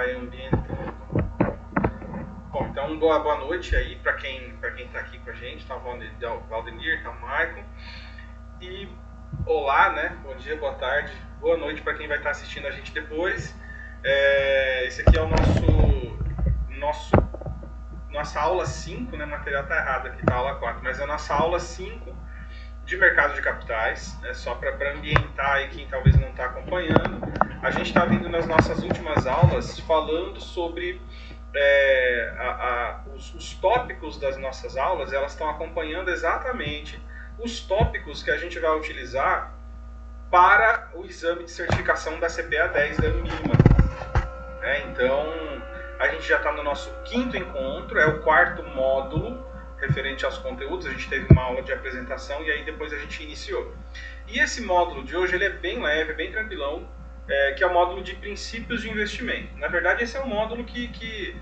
vai ambientando. Bom, então boa noite aí para quem está aqui com a gente, tá o Valdemir, tá o Maicon. E olá, né? Bom dia, boa tarde, boa noite para quem vai estar assistindo a gente depois. Esse aqui é o nossa aula 5, né? O material tá errado aqui, tá aula 4, mas é a nossa aula 5 de mercado de capitais, né? Só para ambientar aí quem talvez não está acompanhando. A gente está vindo nas nossas últimas aulas falando sobre os tópicos das nossas aulas, elas estão acompanhando exatamente os tópicos que a gente vai utilizar para o exame de certificação da CPA 10 da Unima. Então, a gente já está no nosso 5º encontro, é o 4º módulo referente aos conteúdos. A gente teve uma aula de apresentação e aí depois a gente iniciou. E esse módulo de hoje ele é bem leve, bem tranquilão, que é o módulo de princípios de investimento. Na verdade, esse é um módulo que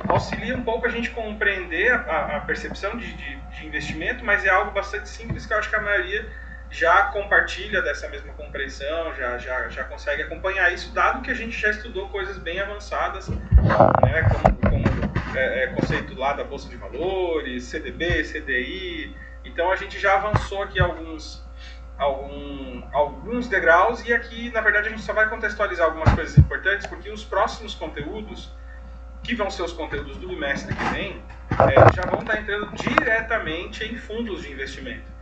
auxilia um pouco a gente compreender a percepção de investimento, mas é algo bastante simples que eu acho que a maioria já compartilha dessa mesma compreensão, já consegue acompanhar isso, dado que a gente já estudou coisas bem avançadas, né, como conceito lá da Bolsa de Valores, CDB, CDI. Então a gente já avançou aqui alguns degraus, e aqui na verdade a gente só vai contextualizar algumas coisas importantes, porque os próximos conteúdos, que vão ser os conteúdos do bimestre que vem, já vão estar entrando diretamente em fundos de investimento.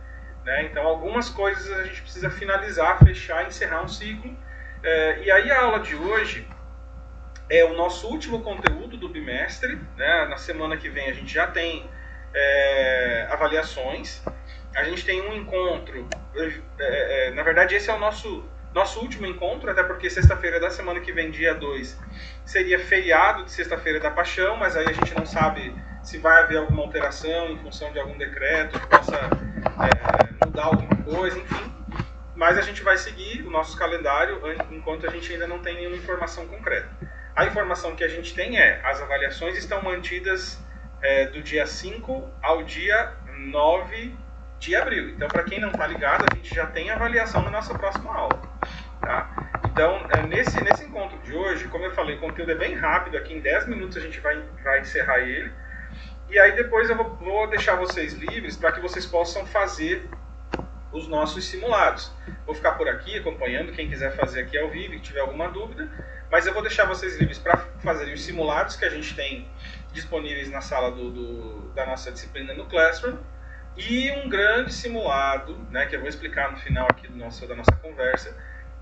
Então algumas coisas a gente precisa finalizar, fechar, encerrar um ciclo. E aí a aula de hoje é o nosso último conteúdo do bimestre, né? Na semana que vem a gente já tem avaliações. A gente tem um encontro, na verdade esse é o nosso último encontro, até porque sexta-feira da semana que vem, dia 2, seria feriado de Sexta-feira da Paixão, mas aí a gente não sabe se vai haver alguma alteração em função de algum decreto que possa mudar alguma coisa, enfim. Mas a gente vai seguir o nosso calendário enquanto a gente ainda não tem nenhuma informação concreta. A informação que a gente tem as avaliações estão mantidas do dia 5 ao dia 9 de abril. Então, para quem não está ligado, a gente já tem avaliação na nossa próxima aula. Tá? Então, nesse encontro de hoje, como eu falei, o conteúdo é bem rápido, aqui em 10 minutos a gente vai encerrar ele. E aí depois eu vou deixar vocês livres para que vocês possam fazer os nossos simulados. Vou ficar por aqui acompanhando, quem quiser fazer aqui ao vivo e tiver alguma dúvida, mas eu vou deixar vocês livres para fazerem os simulados que a gente tem disponíveis na sala da nossa disciplina no Classroom, e um grande simulado, né, que eu vou explicar no final aqui da nossa conversa,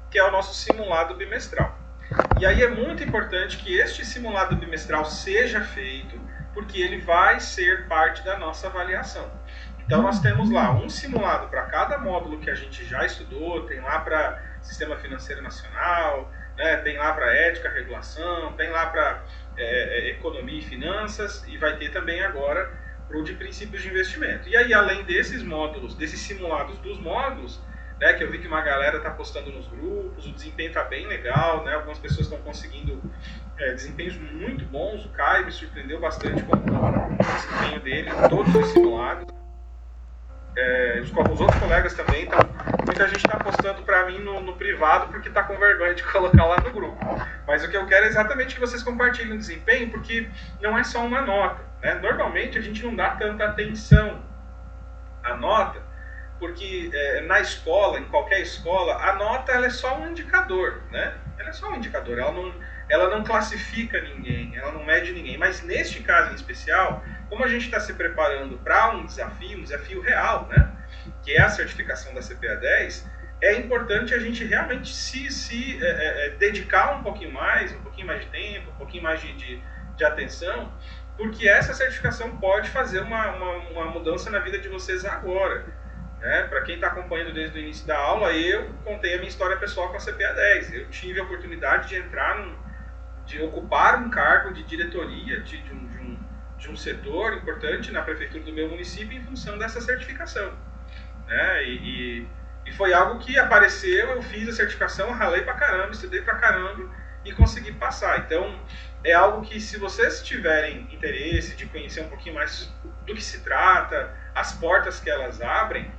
que é o nosso simulado bimestral. E aí é muito importante que este simulado bimestral seja feito, porque ele vai ser parte da nossa avaliação. Então nós temos lá um simulado para cada módulo que a gente já estudou, tem lá para Sistema Financeiro Nacional, né, tem lá para Ética, Regulação, tem lá para Economia e Finanças, e vai ter também agora para o de Princípios de Investimento. E aí, além desses módulos, desses simulados dos módulos, né, que eu vi que uma galera está postando nos grupos, o desempenho está bem legal, né, algumas pessoas estão conseguindo desempenhos muito bons. O Caio me surpreendeu bastante com o desempenho dele em todos os simulados. Os outros colegas também, então muita gente está postando para mim no privado porque está com vergonha de colocar lá no grupo. Mas o que eu quero é exatamente que vocês compartilhem o desempenho, porque não é só uma nota, né? Normalmente a gente não dá tanta atenção à nota, porque na escola, em qualquer escola, a nota ela é só um indicador, né? Ela é só um indicador, ela não classifica ninguém, ela não mede ninguém. Mas neste caso em especial, como a gente está se preparando para um desafio real, né, que é a certificação da CPA 10, é importante a gente realmente se dedicar um pouquinho mais de tempo, um pouquinho mais de atenção, porque essa certificação pode fazer uma mudança na vida de vocês agora. Para quem está acompanhando desde o início da aula, eu contei a minha história pessoal com a CPA 10. Eu tive a oportunidade de ocupar um cargo de diretoria de um setor importante na prefeitura do meu município em função dessa certificação. E foi algo que apareceu, eu fiz a certificação, ralei pra caramba, estudei pra caramba e consegui passar. Então, é algo que, se vocês tiverem interesse de conhecer um pouquinho mais do que se trata, as portas que elas abrem,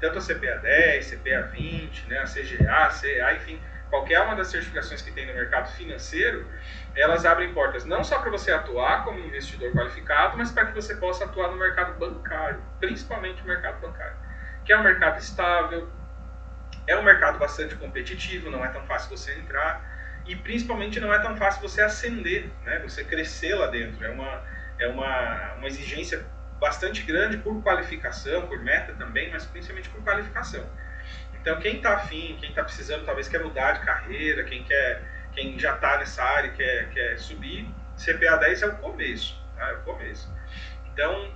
tanto a CPA 10, CPA 20, né, a CGA, a CEA, enfim, qualquer uma das certificações que tem no mercado financeiro, elas abrem portas não só para você atuar como investidor qualificado, mas para que você possa atuar no mercado bancário, principalmente o mercado bancário, que é um mercado estável, é um mercado bastante competitivo, não é tão fácil você entrar e principalmente não é tão fácil você ascender, né? Você crescer lá dentro. É uma exigência bastante grande por qualificação, por meta também, mas principalmente por qualificação. Então quem está afim, quem está precisando, talvez quer mudar de carreira, quem já está nessa área e quer subir, CPA 10 é o começo, tá? É o começo. Então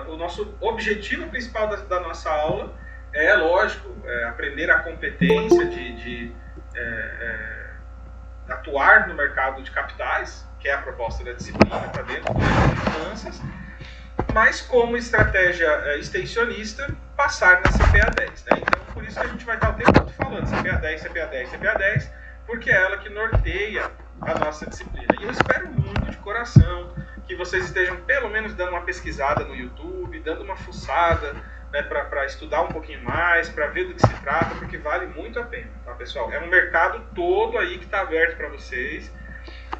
o nosso objetivo principal da nossa aula é, lógico, aprender a competência de atuar no mercado de capitais, que é a proposta da disciplina, para dentro de finanças, mas como estratégia extensionista, passar na CPA 10. Né? Então, por isso que a gente vai estar o tempo todo falando CPA 10, CPA 10, CPA 10, porque é ela que norteia a nossa disciplina. E eu espero muito, de coração, que vocês estejam pelo menos dando uma pesquisada no YouTube, dando uma fuçada, né, para estudar um pouquinho mais, para ver do que se trata, porque vale muito a pena, tá, pessoal? É um mercado todo aí que está aberto para vocês,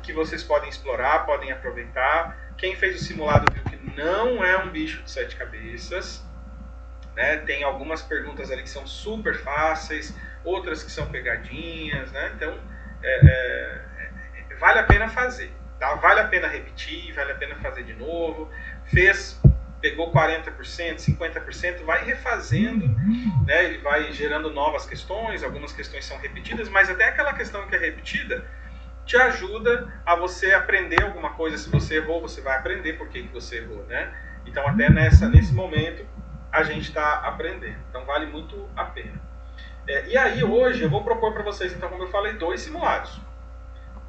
que vocês podem explorar, podem aproveitar. Quem fez o simulado viu que não é um bicho de 7 cabeças, né? Tem algumas perguntas ali que são super fáceis, outras que são pegadinhas, né? Então, vale a pena fazer, tá? Vale a pena repetir, vale a pena fazer de novo. Pegou 40%, 50%, vai refazendo, né? Ele vai gerando novas questões, algumas questões são repetidas, mas até aquela questão que é repetida te ajuda a você aprender alguma coisa. Se você errou, você vai aprender por que você errou, né? Então até nesse momento a gente está aprendendo, então vale muito a pena. E aí hoje eu vou propor para vocês, então, como eu falei, 2 simulados.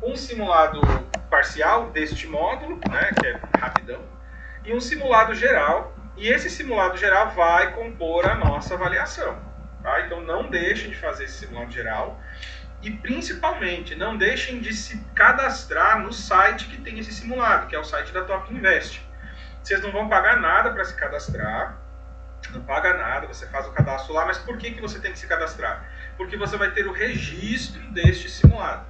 Um simulado parcial deste módulo, né, que é rapidão, e um simulado geral, e esse simulado geral vai compor a nossa avaliação. Tá? Então não deixem de fazer esse simulado geral e principalmente não deixem de se cadastrar no site que tem esse simulado, que é o site da Top Invest. Vocês não vão pagar nada para se cadastrar, não paga nada, você faz o cadastro lá, mas por que você tem que se cadastrar? Porque você vai ter o registro deste simulado.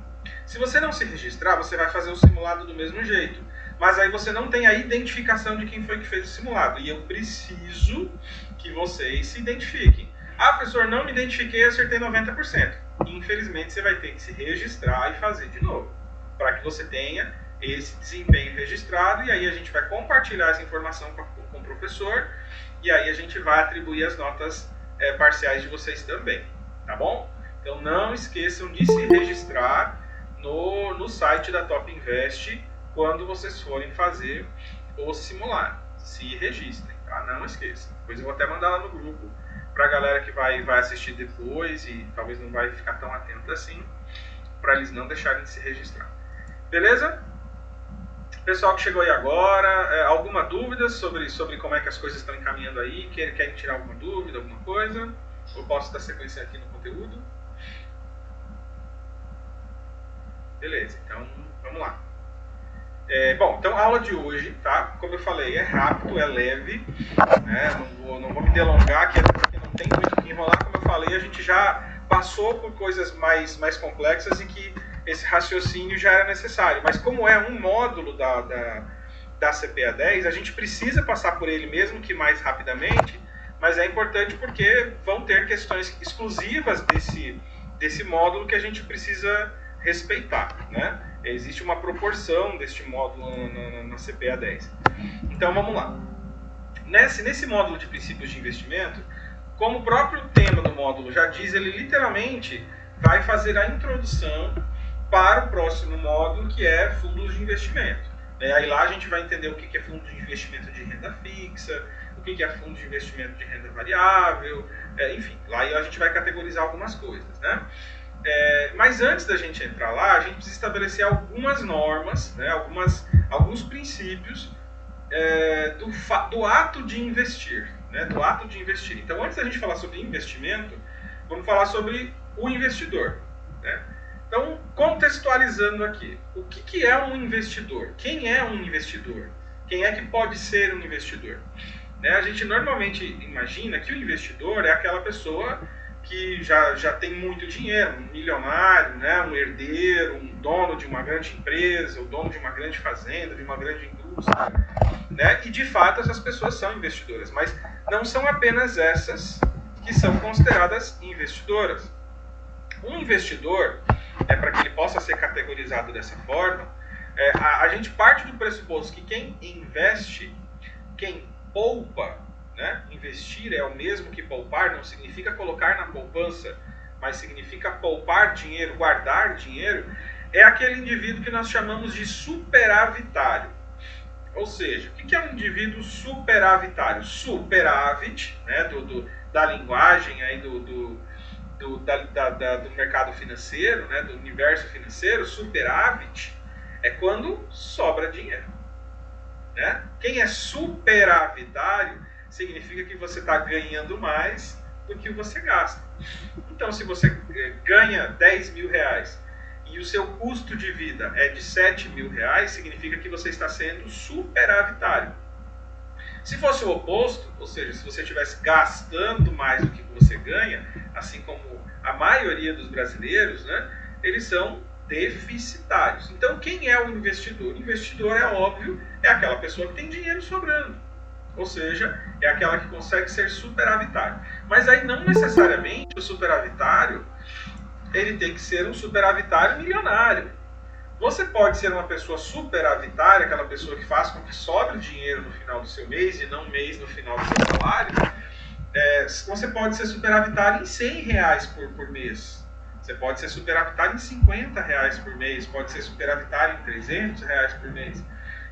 Se você não se registrar, você vai fazer o simulado do mesmo jeito. Mas aí você não tem a identificação de quem foi que fez o simulado. E eu preciso que vocês se identifiquem. Ah, professor, não me identifiquei, acertei 90%. Infelizmente, você vai ter que se registrar e fazer de novo. Para que você tenha esse desempenho registrado. E aí a gente vai compartilhar essa informação com o professor. E aí a gente vai atribuir as notas parciais de vocês também. Tá bom? Então não esqueçam de se registrar no site da Top Invest quando vocês forem fazer o simulado. Se registrem, tá? Não esqueçam. Depois eu vou até mandar lá no grupo para a galera que vai assistir depois e talvez não vai ficar tão atento assim, para eles não deixarem de se registrar. Beleza? Pessoal que chegou aí agora, alguma dúvida sobre como é que as coisas estão encaminhando aí? Querem tirar alguma dúvida, alguma coisa? Eu posso dar sequência aqui no conteúdo? Beleza, então vamos lá. Bom, então a aula de hoje, tá? Como eu falei, é rápido, é leve, né? Não vou me delongar aqui, até porque não tem muito o que enrolar. Como eu falei, a gente já passou por coisas mais complexas e que esse raciocínio já era necessário. Mas como é um módulo da CPA 10, a gente precisa passar por ele mesmo que mais rapidamente, mas é importante porque vão ter questões exclusivas desse módulo que a gente precisa respeitar, né? Existe uma proporção deste módulo na CPA 10. Então vamos lá. Nesse módulo de princípios de investimento, como o próprio tema do módulo já diz, ele literalmente vai fazer a introdução para o próximo módulo, que é fundos de investimento. Aí lá a gente vai entender o que é fundo de investimento de renda fixa, o que é fundo de investimento de renda variável, enfim, lá a gente vai categorizar algumas coisas, né? Mas antes da gente entrar lá, a gente precisa estabelecer algumas normas, né, alguns princípios do ato de investir, né, do ato de investir. Então, antes da gente falar sobre investimento, vamos falar sobre o investidor, né? Então, contextualizando aqui, o que é um investidor? Quem é um investidor? Quem é que pode ser um investidor? A gente normalmente imagina que o investidor é aquela pessoa que já tem muito dinheiro, um milionário, né, um herdeiro, um dono de uma grande empresa, o dono de uma grande fazenda, de uma grande indústria, né? E de fato essas pessoas são investidoras, mas não são apenas essas que são consideradas investidoras. Um investidor, para que ele possa ser categorizado dessa forma, a gente parte do pressuposto que quem investe, quem poupa, né? Investir é o mesmo que poupar, não significa colocar na poupança, mas significa poupar dinheiro, guardar dinheiro, é aquele indivíduo que nós chamamos de superavitário. Ou seja, o que é um indivíduo superavitário? Superávit, né, da linguagem aí do mercado financeiro, né, do universo financeiro, superávit é quando sobra dinheiro. Né? Quem é superavitário significa que você está ganhando mais do que você gasta. Então, se você ganha 10 mil reais e o seu custo de vida é de 7 mil reais, significa que você está sendo superavitário. Se fosse o oposto, ou seja, se você estivesse gastando mais do que você ganha, assim como a maioria dos brasileiros, né, eles são deficitários. Então, quem é o investidor? O investidor, é óbvio, é aquela pessoa que tem dinheiro sobrando. Ou seja, é aquela que consegue ser superavitário. Mas aí não necessariamente o superavitário ele tem que ser um superavitário milionário. Você pode ser uma pessoa superavitária, aquela pessoa que faz com que sobre dinheiro no final do seu mês e não mês no final do seu salário. Você pode ser superavitário em 100 reais por mês. Você pode ser superavitário em 50 reais por mês. Pode ser superavitário em 300 reais por mês.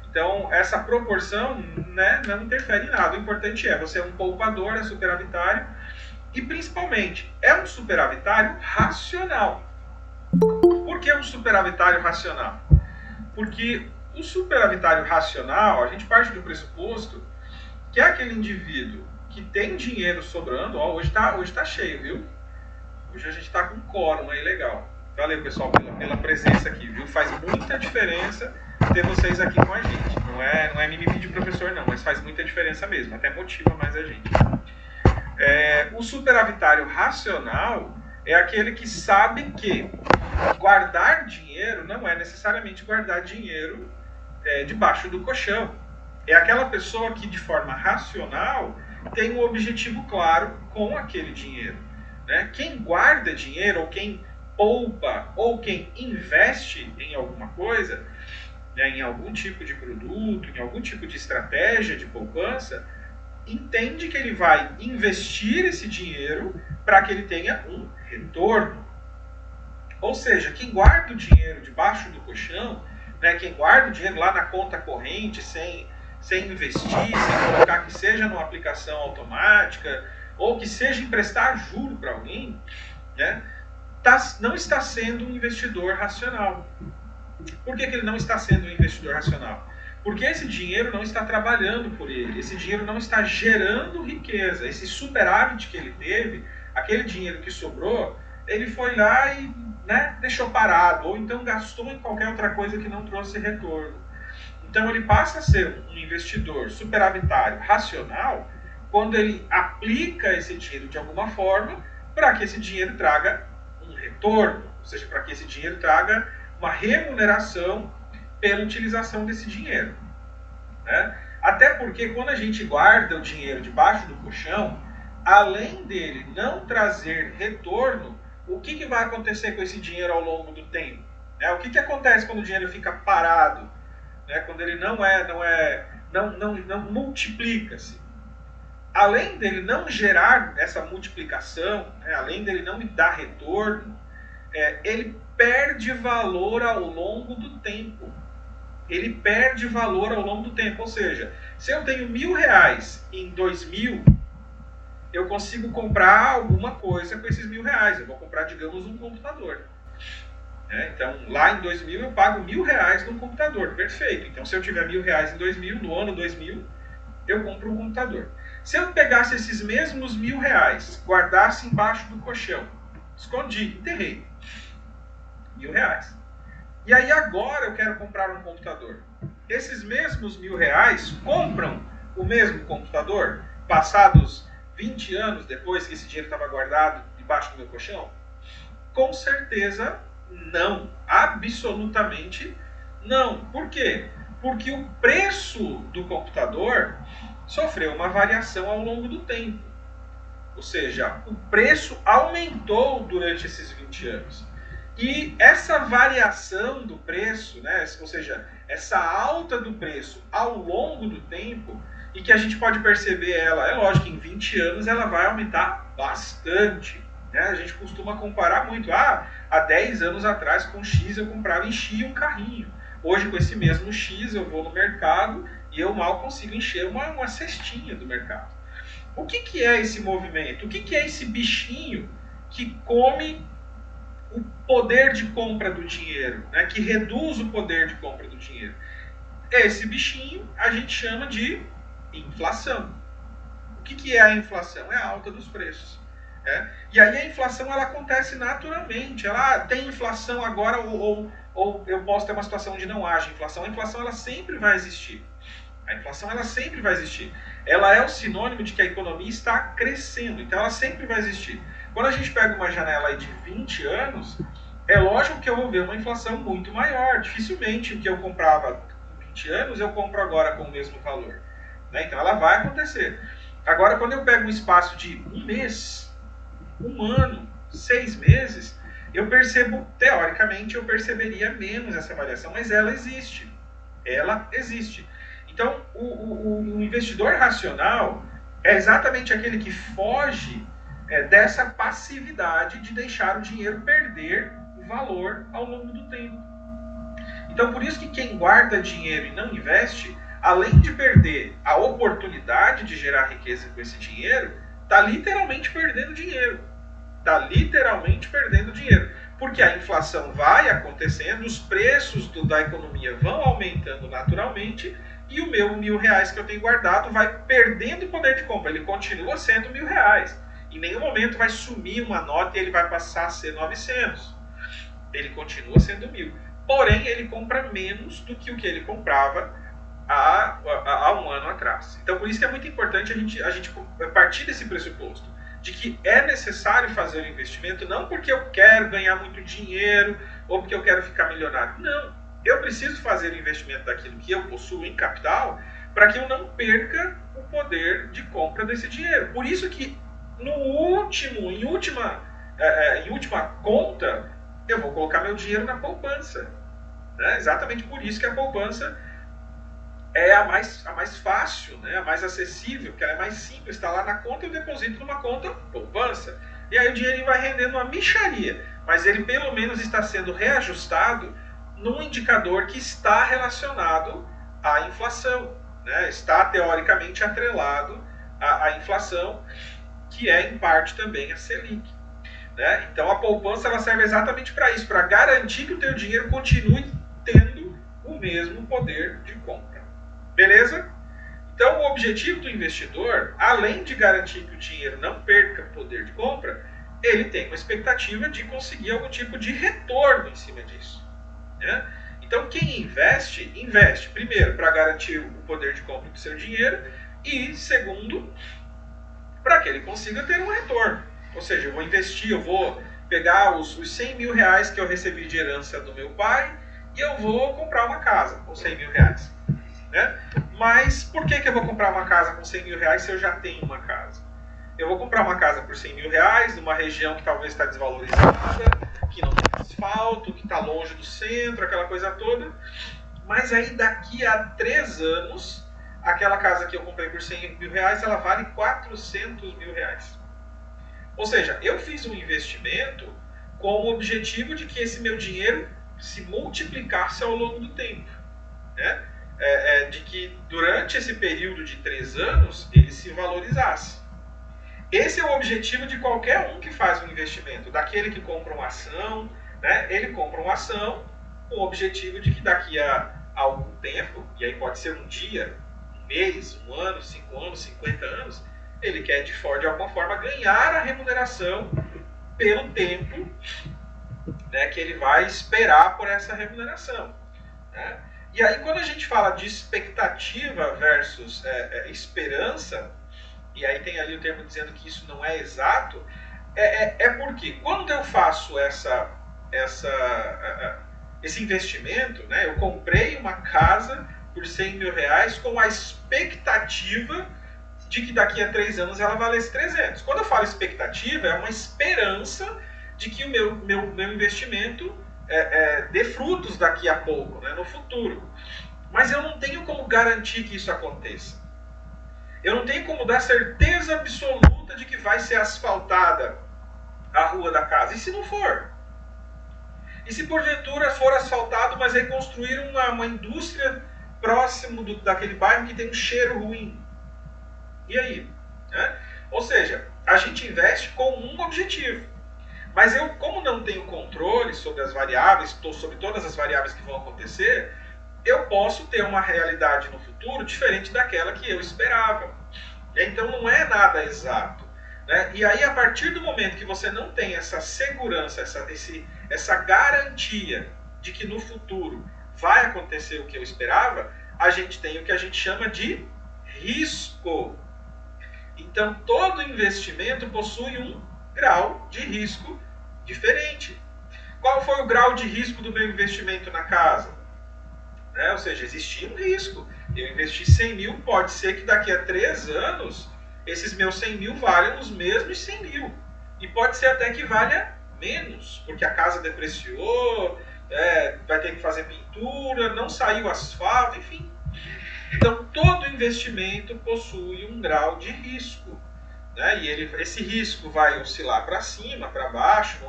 Então, essa proporção, né, não interfere em nada. O importante é, você é um poupador, é superavitário. E, principalmente, é um superavitário racional. Por que um superavitário racional? Porque o superavitário racional, a gente parte do pressuposto que é aquele indivíduo que tem dinheiro sobrando. Ó, hoje tá cheio, viu? Hoje a gente tá com quórum aí, legal. Valeu, pessoal, pela presença aqui, viu? Faz muita diferença ter vocês aqui com a gente. Não é mimimi de professor, não, mas faz muita diferença mesmo. Até motiva mais a gente. O superavitário racional é aquele que sabe que guardar dinheiro não é necessariamente guardar dinheiro debaixo do colchão. É aquela pessoa que, de forma racional, tem um objetivo claro com aquele dinheiro. Né? Quem guarda dinheiro, ou quem poupa, ou quem investe em alguma coisa, né, em algum tipo de produto, em algum tipo de estratégia de poupança, entende que ele vai investir esse dinheiro para que ele tenha um retorno. Ou seja, quem guarda o dinheiro debaixo do colchão, né, quem guarda o dinheiro lá na conta corrente, sem investir, sem colocar que seja numa aplicação automática, ou que seja emprestar juro para alguém, né, não está sendo um investidor racional. Por que ele não está sendo um investidor racional? Porque esse dinheiro não está trabalhando por ele, esse dinheiro não está gerando riqueza. Esse superávit que ele teve, aquele dinheiro que sobrou, ele foi lá e, né, deixou parado, ou então gastou em qualquer outra coisa que não trouxe retorno. Então ele passa a ser um investidor superavitário racional quando ele aplica esse dinheiro de alguma forma para que esse dinheiro traga um retorno, ou seja, para que esse dinheiro traga uma remuneração pela utilização desse dinheiro. Né? Até porque quando a gente guarda o dinheiro debaixo do colchão, além dele não trazer retorno, o que vai acontecer com esse dinheiro ao longo do tempo? Né? O que acontece quando o dinheiro fica parado? Né? Quando ele não multiplica-se? Além dele não gerar essa multiplicação, né? Além dele não me dar retorno, ele perde valor ao longo do tempo. Ele perde valor ao longo do tempo. Ou seja, se eu tenho R$1.000 em 2000, eu consigo comprar alguma coisa com esses R$1.000. Eu vou comprar, digamos, um computador. Então, lá em 2000 eu pago R$1.000 num computador. Perfeito. Então, se eu tiver R$1.000 em 2000, no ano 2000, eu compro um computador. Se eu pegasse esses mesmos R$1.000, guardasse embaixo do colchão, escondi, enterrei, R$1.000. E aí agora eu quero comprar um computador. Esses mesmos R$1.000 compram o mesmo computador passados 20 anos depois que esse dinheiro estava guardado debaixo do meu colchão? Com certeza não. Absolutamente não. Por quê? Porque o preço do computador sofreu uma variação ao longo do tempo. Ou seja, o preço aumentou durante esses 20 anos. E essa variação do preço, né, ou seja, essa alta do preço ao longo do tempo, e que a gente pode perceber ela, é lógico que em 20 anos ela vai aumentar bastante. Né? A gente costuma comparar muito. Há 10 anos atrás com X eu comprava e enchia um carrinho. Hoje com esse mesmo X eu vou no mercado e eu mal consigo encher uma cestinha do mercado. O que é esse movimento? O que é esse bichinho que come o poder de compra do dinheiro, né? Que reduz o poder de compra do dinheiro? Esse bichinho a gente chama de inflação. O que é a inflação? É a alta dos preços. Né? E aí a inflação ela acontece naturalmente. Ela tem inflação agora ou eu posso ter uma situação onde não haja inflação. A inflação ela sempre vai existir. A inflação ela sempre vai existir. Ela é o sinônimo de que a economia está crescendo. Então ela sempre vai existir. Quando a gente pega uma janela aí de 20 anos, é lógico que eu vou ver uma inflação muito maior. Dificilmente o que eu comprava com 20 anos eu compro agora com o mesmo valor. Né? Então ela vai acontecer. Agora quando eu pego um espaço de um mês, um ano, 6 meses, eu percebo, teoricamente, eu perceberia menos essa variação, mas ela existe. Ela existe. Então, o investidor racional é exatamente aquele que foge dessa passividade de deixar o dinheiro perder valor ao longo do tempo. Então, por isso que quem guarda dinheiro e não investe, além de perder a oportunidade de gerar riqueza com esse dinheiro, está literalmente perdendo dinheiro. Está literalmente perdendo dinheiro. Porque a inflação vai acontecendo, os preços da economia vão aumentando naturalmente e o meu R$1.000 que eu tenho guardado vai perdendo o poder de compra. Ele continua sendo R$1.000. Em nenhum momento vai sumir uma nota e ele vai passar a ser 900. Ele continua sendo 1.000. Porém, ele compra menos do que o que ele comprava há um ano atrás. Então, por isso que é muito importante a gente partir desse pressuposto de que é necessário fazer o investimento, não porque eu quero ganhar muito dinheiro ou porque eu quero ficar milionário. Não. Eu preciso fazer o investimento daquilo que eu possuo em capital para que eu não perca o poder de compra desse dinheiro. Por isso que em última conta, eu vou colocar meu dinheiro na poupança. Né? Exatamente por isso que a poupança é a mais fácil, né? A mais acessível, porque ela é mais simples. Está lá na conta, eu deposito numa conta poupança. E aí o dinheiro vai rendendo uma mixaria. Mas ele pelo menos está sendo reajustado num indicador que está relacionado à inflação. Né? Está teoricamente atrelado à inflação, que é em parte também a Selic. Né? Então a poupança ela serve exatamente para isso, para garantir que o teu dinheiro continue tendo o mesmo poder de compra. Beleza? Então o objetivo do investidor, além de garantir que o dinheiro não perca poder de compra, ele tem uma expectativa de conseguir algum tipo de retorno em cima disso. Né? Então quem investe primeiro para garantir o poder de compra do seu dinheiro e segundo, para que ele consiga ter um retorno. Ou seja, eu vou investir, eu vou pegar os R$100.000 que eu recebi de herança do meu pai e eu vou comprar uma casa com R$100.000. Né? Mas por que eu vou comprar uma casa com R$100.000 se eu já tenho uma casa? Eu vou comprar uma casa por R$100.000 numa região que talvez está desvalorizada, que não tem asfalto, que está longe do centro, aquela coisa toda. Mas aí daqui a 3 anos, aquela casa que eu comprei por R$100.000, ela vale R$400.000. Ou seja, eu fiz um investimento com o objetivo de que esse meu dinheiro se multiplicasse ao longo do tempo. Né? De que durante esse período de 3 anos ele se valorizasse. Esse é o objetivo de qualquer um que faz um investimento, daquele que compra uma ação, né? Ele compra uma ação com o objetivo de que daqui a algum tempo, e aí pode ser um dia, um mês, um ano, 5 anos, 50 anos, ele quer de alguma forma ganhar a remuneração pelo tempo, né, que ele vai esperar por essa remuneração. Né? E aí quando a gente fala de expectativa versus esperança, e aí tem ali o termo dizendo que isso não é exato, é porque quando eu faço esse investimento, né, eu comprei uma casa por 100 mil reais com a expectativa de que daqui a 3 anos ela valesse 300. Quando eu falo expectativa, é uma esperança de que o meu investimento dê frutos daqui a pouco, né, no futuro. Mas eu não tenho como garantir que isso aconteça. Eu não tenho como dar certeza absoluta de que vai ser asfaltada a rua da casa. E se não for? E se porventura for asfaltado, mas aí construir uma indústria próximo daquele bairro que tem um cheiro ruim? E aí? Né? Ou seja, a gente investe com um objetivo. Mas eu, como não tenho controle sobre as variáveis, sobre todas as variáveis que vão acontecer, eu posso ter uma realidade no futuro diferente daquela que eu esperava. Então não é nada exato. Né? E aí, a partir do momento que você não tem essa segurança, essa garantia de que no futuro vai acontecer o que eu esperava, a gente tem o que a gente chama de risco. Então, todo investimento possui um grau de risco diferente. Qual foi o grau de risco do meu investimento na casa? Ou seja, existia um risco. Eu investi 100 mil, pode ser que daqui a 3 anos esses meus 100 mil valham os mesmos 100 mil. E pode ser até que valha menos, porque a casa depreciou, vai ter que fazer pintura, não saiu asfalto, enfim. Então, todo investimento possui um grau de risco. Né? E esse risco vai oscilar para cima, para baixo,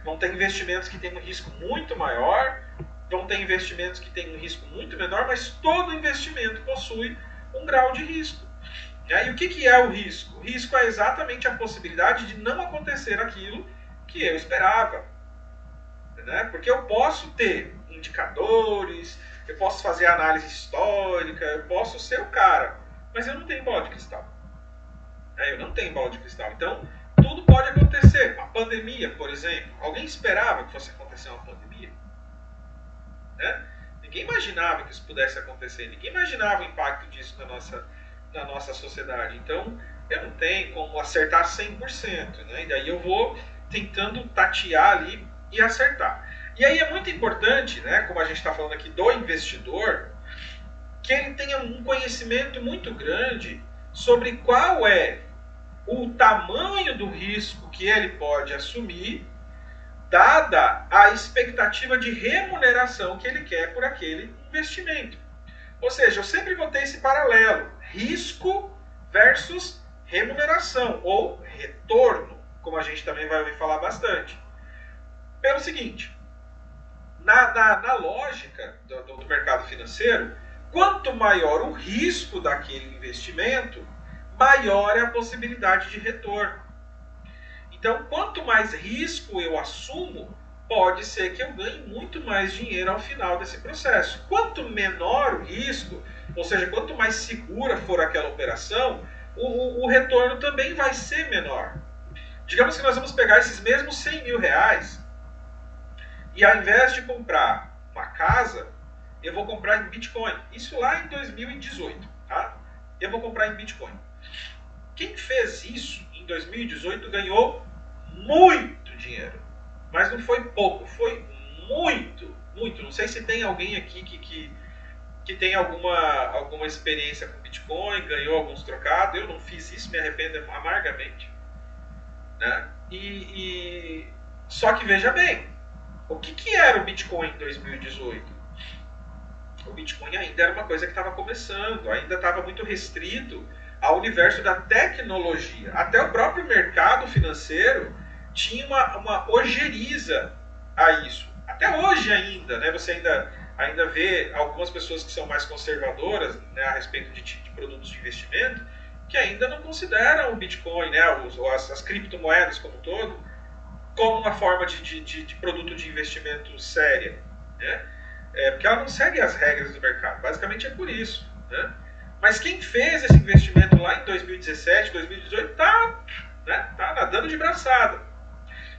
vão ter investimentos que têm um risco muito maior, vão ter investimentos que têm um risco muito menor, mas todo investimento possui um grau de risco. E o que é o risco? O risco é exatamente a possibilidade de não acontecer aquilo que eu esperava. Né? Porque eu posso ter indicadores, eu posso fazer análise histórica, eu posso ser o cara, mas eu não tenho bola de cristal. Eu não tenho bola de cristal. Então, tudo pode acontecer. A pandemia, por exemplo, alguém esperava que fosse acontecer uma pandemia? Né? Ninguém imaginava que isso pudesse acontecer, ninguém imaginava o impacto disso na nossa sociedade. Então, eu não tenho como acertar 100%. Né? E daí eu vou tentando tatear ali e acertar. E aí é muito importante, né, como a gente está falando aqui do investidor, que ele tenha um conhecimento muito grande sobre qual é o tamanho do risco que ele pode assumir, dada a expectativa de remuneração que ele quer por aquele investimento. Ou seja, eu sempre vou ter esse paralelo, risco versus remuneração, ou retorno, como a gente também vai ouvir falar bastante. Pelo seguinte, na lógica do mercado financeiro, quanto maior o risco daquele investimento, maior é a possibilidade de retorno. Então, quanto mais risco eu assumo, pode ser que eu ganhe muito mais dinheiro ao final desse processo. Quanto menor o risco, ou seja, quanto mais segura for aquela operação, o retorno também vai ser menor. Digamos que nós vamos pegar esses mesmos 100 mil reais e, ao invés de comprar uma casa, eu vou comprar em Bitcoin. Isso lá em 2018. Tá? Eu vou comprar em Bitcoin. Quem fez isso em 2018 ganhou muito dinheiro. Mas não foi pouco, foi muito, muito. Não sei se tem alguém aqui que tem alguma experiência com Bitcoin, ganhou alguns trocados. Eu não fiz isso, me arrependo amargamente. Né? Só que veja bem, o que era o Bitcoin em 2018? O Bitcoin ainda era uma coisa que estava começando, ainda estava muito restrito ao universo da tecnologia. Até o próprio mercado financeiro tinha uma ojeriza a isso. Até hoje ainda, né, você ainda vê algumas pessoas que são mais conservadoras, né, a respeito de produtos de investimento, que ainda não consideram o Bitcoin, né, as criptomoedas como um todo, como uma forma de produto de investimento séria. Né? Porque ela não segue as regras do mercado. Basicamente é por isso. Né? Mas quem fez esse investimento lá em 2017, 2018, está nadando de braçada.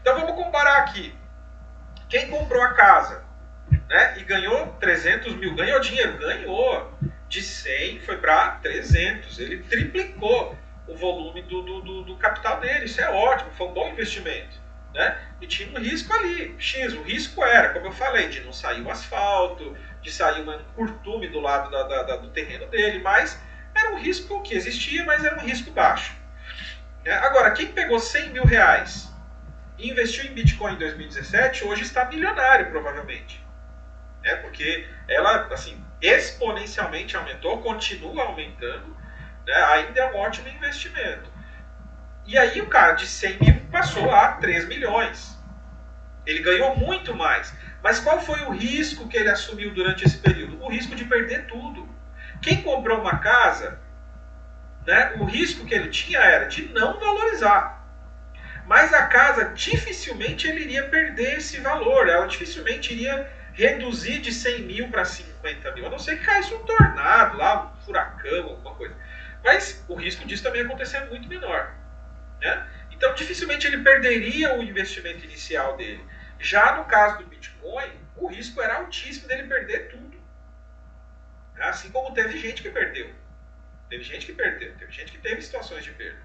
Então vamos comparar aqui. Quem comprou a casa, né, e ganhou 300 mil, ganhou dinheiro? Ganhou. De 100 foi para 300, ele triplicou. o volume do capital dele. Isso é ótimo, foi um bom investimento. Né? E tinha um risco ali, X. O risco era, como eu falei, de não sair o asfalto, de sair um curtume do lado do terreno dele, mas era um risco que existia, mas era um risco baixo. Agora, quem pegou 100 mil reais e investiu em Bitcoin em 2017, hoje está milionário, provavelmente. Porque ela, assim, exponencialmente aumentou, continua aumentando, né? Ainda é um ótimo investimento. E aí o cara de 100 mil passou a 3 milhões. Ele ganhou muito mais. Mas qual foi o risco que ele assumiu durante esse período? O risco de perder tudo. Quem comprou uma casa, né, o risco que ele tinha era de não valorizar. Mas a casa, dificilmente ele iria perder esse valor. Ela dificilmente iria reduzir de 100 mil para 50 mil. A não ser que caísse um tornado lá, um furacão, alguma coisa. Mas o risco disso também acontecer é muito menor. Né? Então, dificilmente ele perderia o investimento inicial dele. Já no caso do Bitcoin, o risco era altíssimo dele perder tudo. Assim como teve gente que perdeu. Teve gente que teve situações de perda.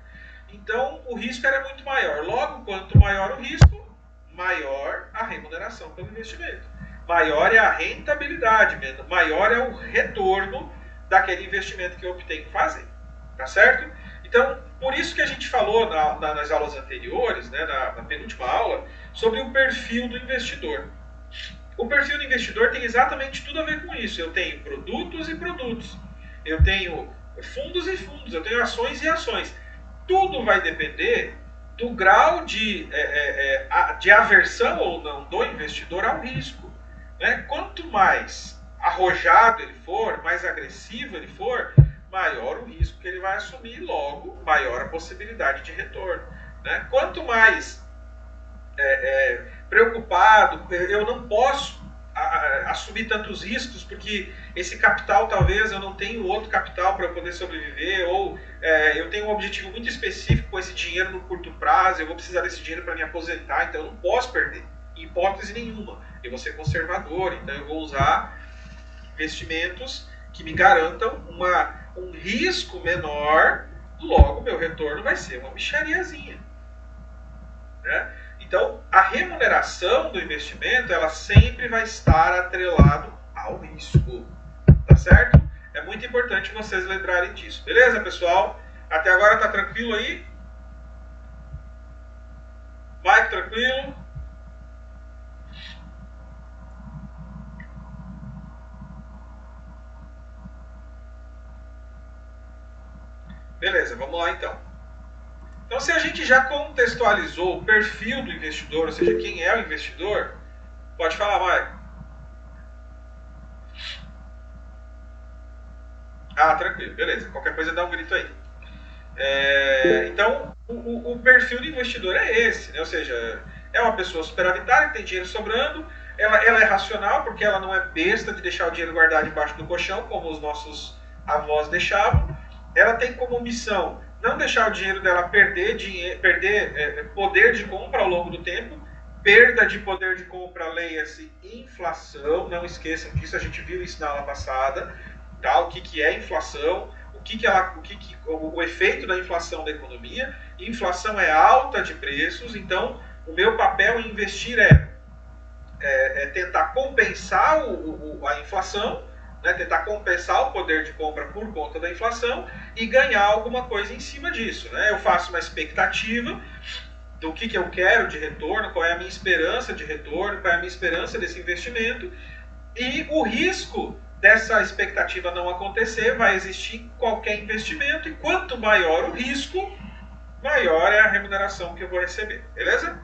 Então, o risco era muito maior. Logo, quanto maior o risco, maior a remuneração pelo investimento. Maior é a rentabilidade, maior é o retorno daquele investimento que eu optei em fazer. Tá certo? Então, por isso que a gente falou nas aulas anteriores, né, na penúltima aula, sobre o perfil do investidor. O perfil do investidor tem exatamente tudo a ver com isso. Eu tenho produtos e produtos. Eu tenho fundos e fundos. Eu tenho ações e ações. Tudo vai depender do grau de aversão ou não do investidor ao risco. Né? Quanto mais arrojado ele for, mais agressivo ele for, maior o risco que ele vai assumir, logo, maior a possibilidade de retorno. Né? Quanto mais preocupado, eu não posso assumir tantos riscos, porque esse capital talvez eu não tenho outro capital para poder sobreviver, ou eu tenho um objetivo muito específico com esse dinheiro no curto prazo, eu vou precisar desse dinheiro para me aposentar, então eu não posso perder, em hipótese nenhuma. Eu vou ser conservador, então eu vou usar investimentos que me garantam um risco menor, logo meu retorno vai ser uma mixariazinha. Né? Então, a remuneração do investimento, ela sempre vai estar atrelado ao risco. Tá certo? É muito importante vocês lembrarem disso. Beleza, pessoal? Até agora tá tranquilo aí? Mike, tranquilo? Beleza, vamos lá então. Então, se a gente já contextualizou o perfil do investidor, ou seja, quem é o investidor, pode falar, Maicon. Ah, tranquilo, beleza. Qualquer coisa dá um grito aí. Então, o perfil do investidor é esse, né? Ou seja, é uma pessoa superavitária que tem dinheiro sobrando, ela é racional porque ela não é besta de deixar o dinheiro guardado debaixo do colchão, como os nossos avós deixavam. Ela tem como missão não deixar o dinheiro dela perder poder de compra ao longo do tempo. Perda de poder de compra, leia-se inflação, não esqueçam disso, a gente viu isso na aula passada, tá? O que é inflação, o efeito da inflação da economia. Inflação é alta de preços, então o meu papel em investir é tentar compensar a inflação, né, tentar compensar o poder de compra por conta da inflação e ganhar alguma coisa em cima disso. Né? Eu faço uma expectativa do que eu quero de retorno, qual é a minha esperança de retorno, qual é a minha esperança desse investimento, e o risco dessa expectativa não acontecer vai existir em qualquer investimento, e quanto maior o risco, maior é a remuneração que eu vou receber. Beleza?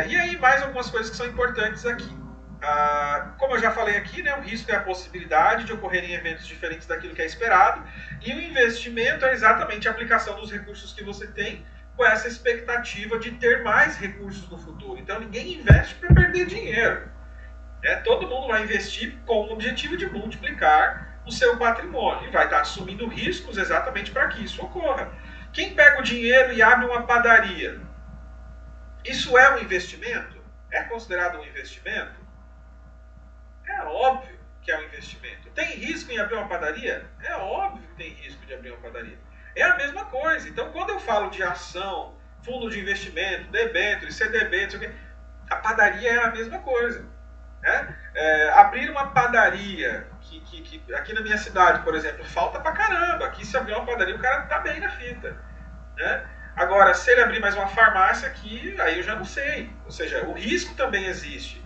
E aí, mais algumas coisas que são importantes aqui. Como eu já falei aqui, né, o risco é a possibilidade de ocorrerem eventos diferentes daquilo que é esperado, e o investimento é exatamente a aplicação dos recursos que você tem com essa expectativa de ter mais recursos no futuro. Então ninguém investe para perder dinheiro. Todo mundo vai investir com o objetivo de multiplicar o seu patrimônio e vai estar assumindo riscos exatamente para que isso ocorra. Quem pega o dinheiro e abre uma padaria, isso é um investimento? É considerado um investimento? É óbvio que é um investimento. Tem risco em abrir uma padaria? É óbvio que tem risco de abrir uma padaria. É a mesma coisa. Então, quando eu falo de ação, fundo de investimento, debêntures, CDB, a padaria é a mesma coisa. Né? Abrir uma padaria, que aqui na minha cidade, por exemplo, falta pra caramba. Aqui, se abrir uma padaria, o cara tá bem na fita. Né? Agora, se ele abrir mais uma farmácia aqui, aí eu já não sei. Ou seja, o risco também existe.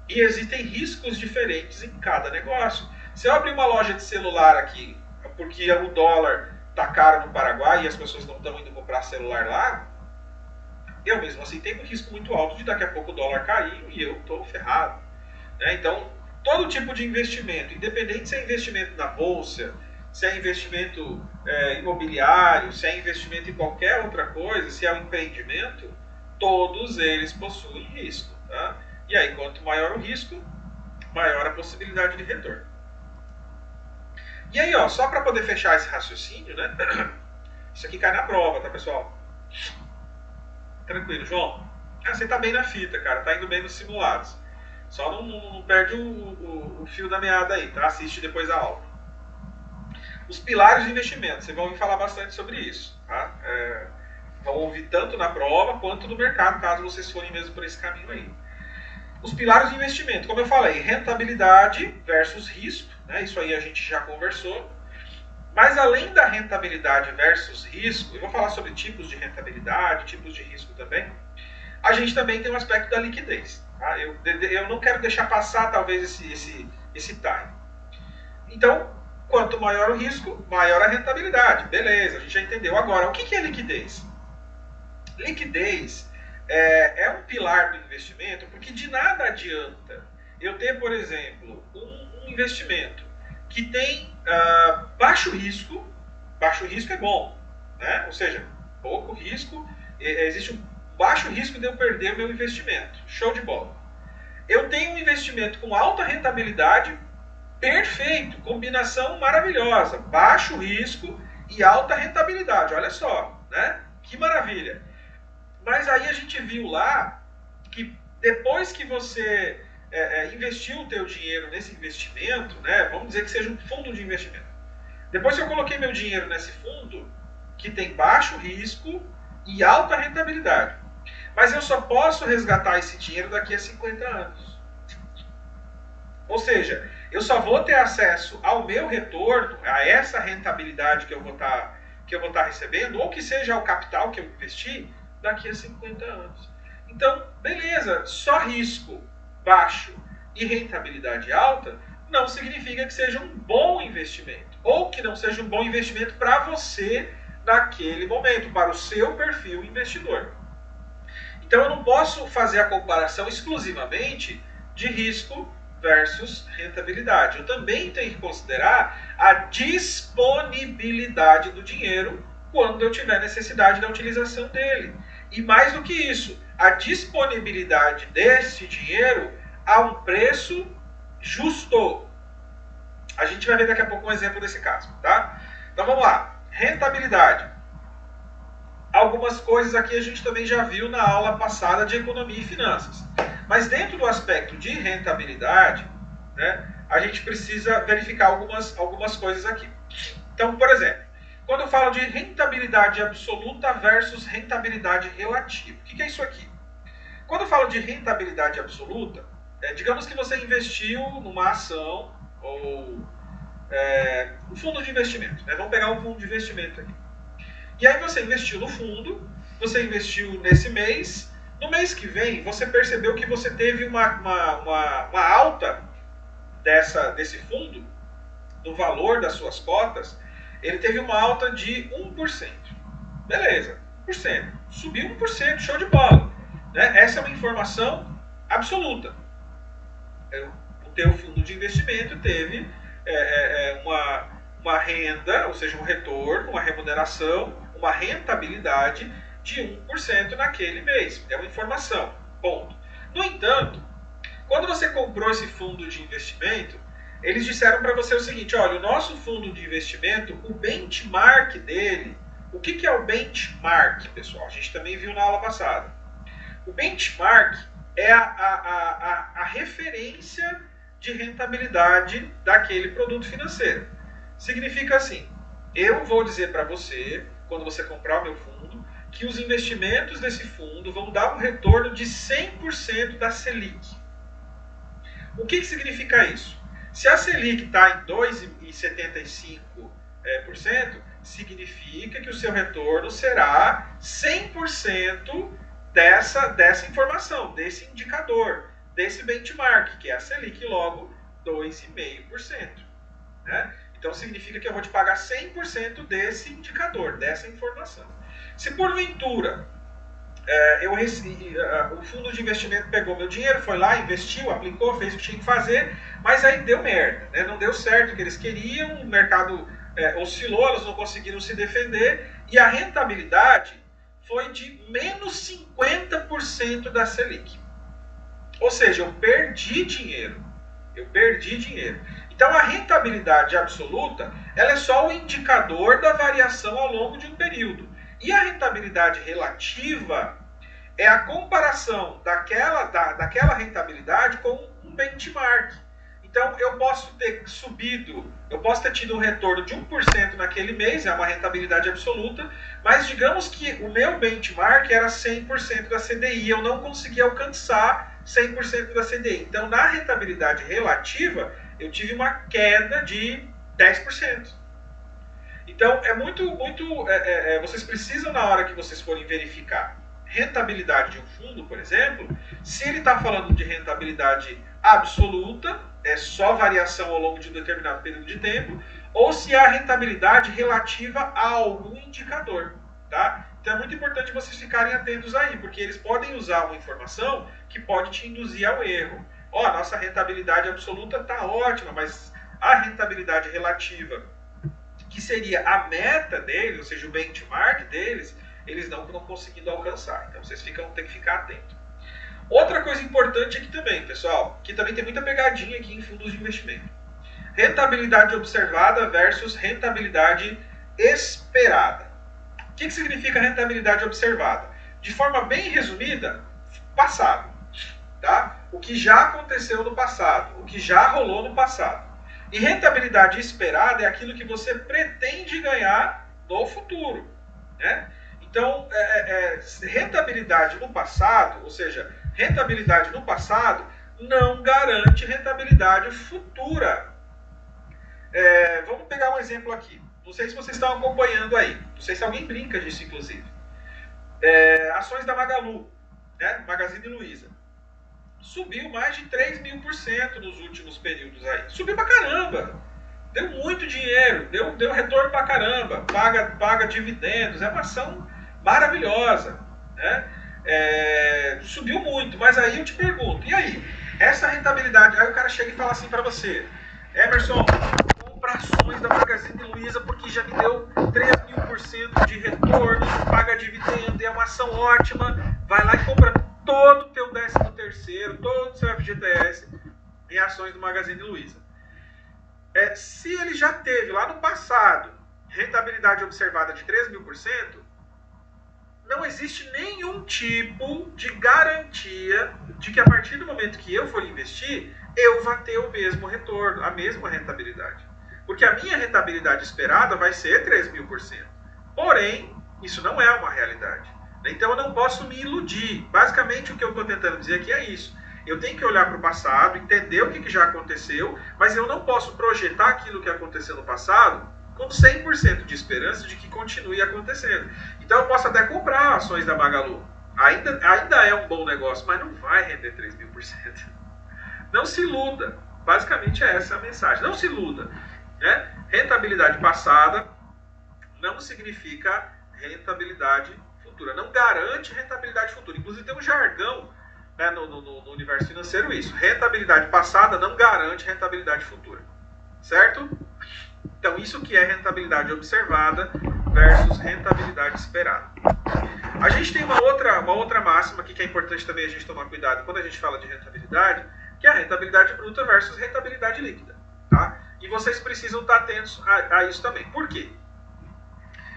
E existem riscos diferentes em cada negócio. Se eu abrir uma loja de celular aqui, porque o dólar tá caro no Paraguai e as pessoas não estão indo comprar celular lá, eu mesmo assim tenho um risco muito alto de daqui a pouco o dólar cair e eu estou ferrado. Né? Então, todo tipo de investimento, independente se é investimento na bolsa, se é investimento imobiliário, se é investimento em qualquer outra coisa, se é um empreendimento, todos eles possuem risco. Tá? E aí, quanto maior o risco, maior a possibilidade de retorno. E aí, ó, só para poder fechar esse raciocínio, né? Isso aqui cai na prova, tá, pessoal? Tranquilo, João. Você tá bem na fita, cara. Tá indo bem nos simulados. Só não perde o fio da meada aí, tá? Assiste depois a aula. Os pilares de investimento. Vocês vão ouvir falar bastante sobre isso, tá? Vão ouvir tanto na prova quanto no mercado, caso vocês forem mesmo por esse caminho aí. Os pilares de investimento, como eu falei, rentabilidade versus risco, né? Isso aí a gente já conversou. Mas além da rentabilidade versus risco, eu vou falar sobre tipos de rentabilidade, tipos de risco também, a gente também tem um aspecto da liquidez. Tá? Eu não quero deixar passar talvez esse time. Então, quanto maior o risco, maior a rentabilidade. Beleza, a gente já entendeu. Agora, o que é liquidez? Liquidez é um pilar do investimento, porque de nada adianta eu ter, por exemplo, um investimento que tem baixo risco é bom, né? Ou seja, pouco risco, existe um baixo risco de eu perder o meu investimento, show de bola. Eu tenho um investimento com alta rentabilidade, perfeito, combinação maravilhosa, baixo risco e alta rentabilidade, olha só, né? Que maravilha. Mas aí a gente viu lá que depois que você investiu o teu dinheiro nesse investimento, né, vamos dizer que seja um fundo de investimento. Depois que eu coloquei meu dinheiro nesse fundo, que tem baixo risco e alta rentabilidade, mas eu só posso resgatar esse dinheiro daqui a 50 anos. Ou seja, eu só vou ter acesso ao meu retorno, a essa rentabilidade que eu vou estar recebendo, ou que seja o capital que eu investi, daqui a 50 anos. Então, beleza, só risco baixo e rentabilidade alta não significa que seja um bom investimento, ou que não seja um bom investimento para você naquele momento, para o seu perfil investidor. Então, eu não posso fazer a comparação exclusivamente de risco versus rentabilidade. Eu também tenho que considerar a disponibilidade do dinheiro quando eu tiver necessidade da utilização dele. E mais do que isso, a disponibilidade desse dinheiro a um preço justo. A gente vai ver daqui a pouco um exemplo desse caso, tá? Então vamos lá. Rentabilidade. Algumas coisas aqui a gente também já viu na aula passada de economia e finanças. Mas dentro do aspecto de rentabilidade, né, a gente precisa verificar algumas coisas aqui. Então, por exemplo, quando eu falo de rentabilidade absoluta versus rentabilidade relativa, o que é isso aqui? Quando eu falo de rentabilidade absoluta, digamos que você investiu numa ação ou um fundo de investimento. Né? Vamos pegar um fundo de investimento aqui. E aí você investiu no fundo, você investiu nesse mês, no mês que vem você percebeu que você teve uma alta desse fundo, do valor das suas cotas, ele teve uma alta de 1%. Beleza, 1%. Subiu 1%, show de bola. Né? Essa é uma informação absoluta. O teu fundo de investimento teve uma renda, ou seja, um retorno, uma remuneração, uma rentabilidade de 1% naquele mês. É uma informação, ponto. No entanto, quando você comprou esse fundo de investimento, eles disseram para você o seguinte, olha, o nosso fundo de investimento, o benchmark dele, o que é o benchmark, pessoal? A gente também viu na aula passada. O benchmark é a referência de rentabilidade daquele produto financeiro. Significa assim, eu vou dizer para você, quando você comprar o meu fundo, que os investimentos desse fundo vão dar um retorno de 100% da Selic. O que significa isso? Se a Selic está em 2,75%, significa que o seu retorno será 100% dessa informação, desse indicador, desse benchmark, que é a Selic, logo 2,5%. Né? Então significa que eu vou te pagar 100% desse indicador, dessa informação. Se porventura o fundo de investimento pegou meu dinheiro, foi lá, investiu, aplicou, fez o que tinha que fazer, mas aí deu merda, né? Não deu certo o que eles queriam, o mercado oscilou, elas não conseguiram se defender, e a rentabilidade foi de menos 50% da Selic. Ou seja, eu perdi dinheiro. Então a rentabilidade absoluta, ela é só o indicador da variação ao longo de um período. E a rentabilidade relativa é a comparação daquela rentabilidade com um benchmark. Então eu posso ter subido, eu posso ter tido um retorno de 1% naquele mês, é uma rentabilidade absoluta, mas digamos que o meu benchmark era 100% da CDI, eu não consegui alcançar 100% da CDI. Então na rentabilidade relativa, eu tive uma queda de 10%. Então, vocês precisam, na hora que vocês forem verificar rentabilidade de um fundo, por exemplo, se ele está falando de rentabilidade absoluta, é só variação ao longo de um determinado período de tempo, ou se é a rentabilidade relativa a algum indicador. Tá? Então, é muito importante vocês ficarem atentos aí, porque eles podem usar uma informação que pode te induzir ao erro. A nossa rentabilidade absoluta está ótima, mas a rentabilidade relativa, que seria a meta deles, ou seja, o benchmark deles, eles não estão conseguindo alcançar. Então vocês têm que ficar atentos. Outra coisa importante aqui também, pessoal, que também tem muita pegadinha aqui em fundos de investimento. Rentabilidade observada versus rentabilidade esperada. O que significa rentabilidade observada? De forma bem resumida, passado. Tá? O que já aconteceu no passado, o que já rolou no passado. E rentabilidade esperada é aquilo que você pretende ganhar no futuro. Né? Então, rentabilidade no passado, ou seja, rentabilidade no passado não garante rentabilidade futura. Vamos pegar um exemplo aqui. Não sei se vocês estão acompanhando aí. Não sei se alguém brinca disso, inclusive. Ações da Magalu, né? Magazine Luiza. Subiu mais de 3.000% nos últimos períodos aí. Subiu pra caramba. Deu muito dinheiro, deu retorno pra caramba. Paga dividendos, é uma ação maravilhosa. Né? Subiu muito, mas aí eu te pergunto, e aí? Essa rentabilidade, aí o cara chega e fala assim pra você: Emerson, compra ações da Magazine Luiza porque já me deu 3.000% de retorno, paga dividendo, é uma ação ótima. Vai lá e compra todo o teu 13º, todo o seu FGTS em ações do Magazine Luiza. Se ele já teve lá no passado rentabilidade observada de 3.000%, não existe nenhum tipo de garantia de que a partir do momento que eu for investir, eu vá ter o mesmo retorno, a mesma rentabilidade. Porque a minha rentabilidade esperada vai ser 3.000%. Porém, isso não é uma realidade. Então eu não posso me iludir. Basicamente o que eu estou tentando dizer aqui é isso. Eu tenho que olhar para o passado, entender o que já aconteceu, mas eu não posso projetar aquilo que aconteceu no passado com 100% de esperança de que continue acontecendo. Então eu posso até comprar ações da Magalu. Ainda é um bom negócio, mas não vai render 3.000%. Não se iluda. Basicamente é essa a mensagem. Não se iluda. Né? Rentabilidade passada não significa rentabilidade futura. Não garante rentabilidade futura. Inclusive tem um jargão, né, no universo financeiro isso. Rentabilidade passada não garante rentabilidade futura. Certo? Então isso que é rentabilidade observada versus rentabilidade esperada. A gente tem uma outra máxima aqui que é importante também a gente tomar cuidado quando a gente fala de rentabilidade, que é a rentabilidade bruta versus rentabilidade líquida. Tá? E vocês precisam estar atentos a isso também. Por quê?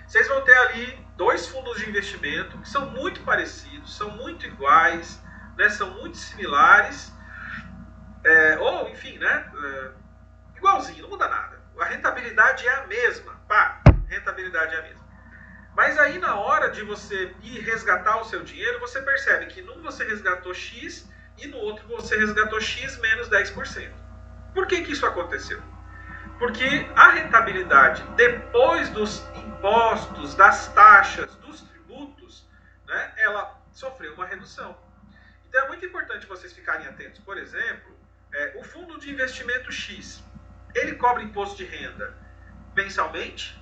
Vocês vão ter ali dois fundos de investimento que são muito parecidos, são muito iguais, né, são muito similares, ou enfim, né, igualzinho, não muda nada. A rentabilidade é a mesma. rentabilidade é a mesma. Mas aí na hora de você ir resgatar o seu dinheiro, você percebe que num você resgatou X e no outro você resgatou X menos 10%. Por que isso aconteceu? Porque a rentabilidade depois dos impostos, das taxas, dos tributos, né, ela sofreu uma redução. Então é muito importante vocês ficarem atentos. Por exemplo, o fundo de investimento X, ele cobra imposto de renda mensalmente,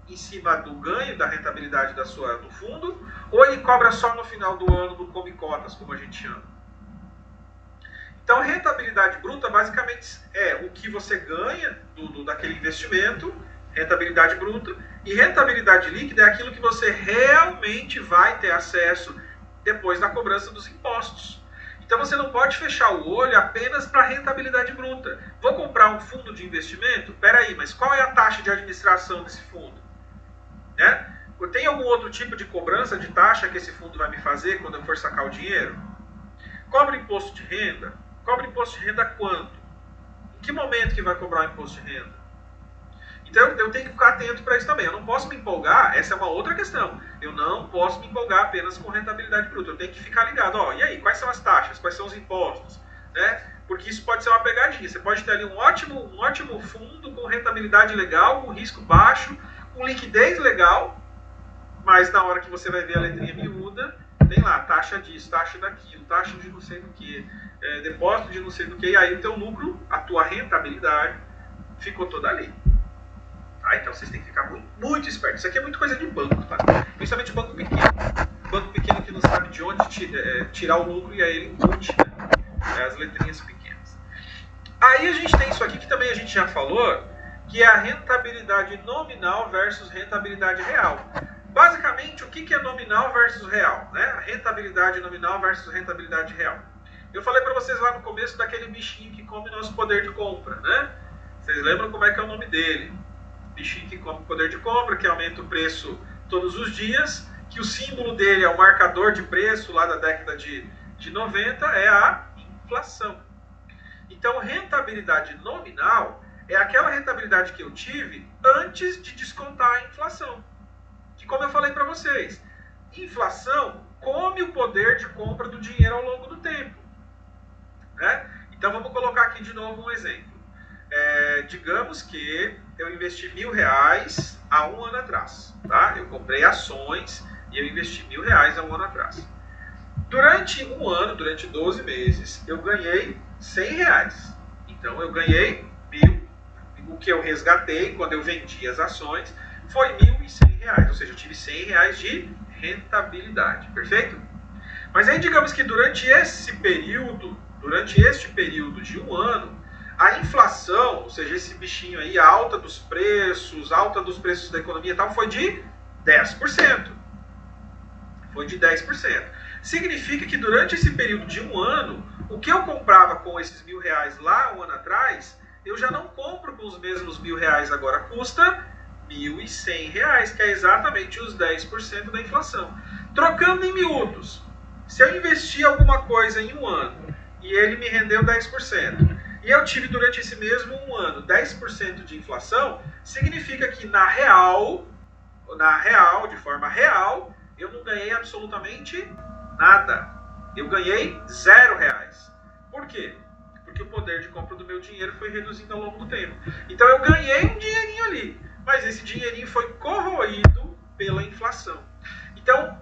em cima do ganho, da rentabilidade do fundo, ou ele cobra só no final do ano do come cotas, como a gente chama. Então, rentabilidade bruta basicamente é o que você ganha daquele investimento, rentabilidade bruta, e rentabilidade líquida é aquilo que você realmente vai ter acesso depois da cobrança dos impostos. Então, você não pode fechar o olho apenas para a rentabilidade bruta. Vou comprar um fundo de investimento? Peraí, mas qual é a taxa de administração desse fundo? Né? Tem algum outro tipo de cobrança de taxa que esse fundo vai me fazer quando eu for sacar o dinheiro? Cobra imposto de renda? Cobra imposto de renda quanto? Em que momento que vai cobrar o imposto de renda? Então eu tenho que ficar atento para isso também. Eu não posso me empolgar, essa é uma outra questão. Eu não posso me empolgar apenas com rentabilidade bruta. Eu tenho que ficar ligado. E aí, quais são as taxas? Quais são os impostos? Né? Porque isso pode ser uma pegadinha. Você pode ter ali um ótimo fundo com rentabilidade legal, com risco baixo, com liquidez legal, mas na hora que você vai ver a letrinha miúda, tem lá taxa disso, taxa daquilo, taxa de não sei do que, depósito de não sei do que, e aí o teu lucro, a tua rentabilidade, ficou toda ali. Tá? Então vocês têm que ficar muito, muito espertos. Isso aqui é muito coisa de banco, tá? Principalmente banco pequeno. Banco pequeno que não sabe de onde tirar o lucro e aí ele embute, né? As letrinhas pequenas. Aí a gente tem isso aqui que também a gente já falou, que é a rentabilidade nominal versus rentabilidade real. Basicamente, o que é nominal versus real? Né? A rentabilidade nominal versus rentabilidade real. Eu falei para vocês lá no começo daquele bichinho que come nosso poder de compra, né? Vocês lembram como é que é o nome dele? Bichinho que come poder de compra, que aumenta o preço todos os dias, que o símbolo dele é o marcador de preço lá da década de 90, é a inflação. Então, rentabilidade nominal é aquela rentabilidade que eu tive antes de descontar a inflação. Que, como eu falei para vocês, inflação come o poder de compra do dinheiro ao longo do tempo. Né? Então vamos colocar aqui de novo um exemplo. Digamos que eu investi R$1.000 há um ano atrás. Tá? Eu comprei ações e eu investi R$1.000 há um ano atrás. Durante um ano, durante 12 meses, eu ganhei R$100. Então eu ganhei 1.000. O que eu resgatei quando eu vendi as ações foi R$1.100, ou seja, eu tive R$100 de rentabilidade, perfeito? Mas aí digamos que durante este período de um ano, a inflação, ou seja, esse bichinho aí, a alta dos preços da economia e tal, foi de 10%. Foi de 10%. Significa que durante esse período de um ano, o que eu comprava com esses R$1.000 lá um ano atrás, eu já não compro com os mesmos R$1.000 agora, custa R$1.100, que é exatamente os 10% da inflação. Trocando em miúdos, se eu investir alguma coisa em um ano e ele me rendeu 10%, e eu tive durante esse mesmo um ano 10% de inflação, significa que na real, de forma real, eu não ganhei absolutamente nada. Eu ganhei R$0. Por quê? Porque o poder de compra do meu dinheiro foi reduzindo ao longo do tempo. Então eu ganhei um dinheirinho ali, mas esse dinheirinho foi corroído pela inflação. Então,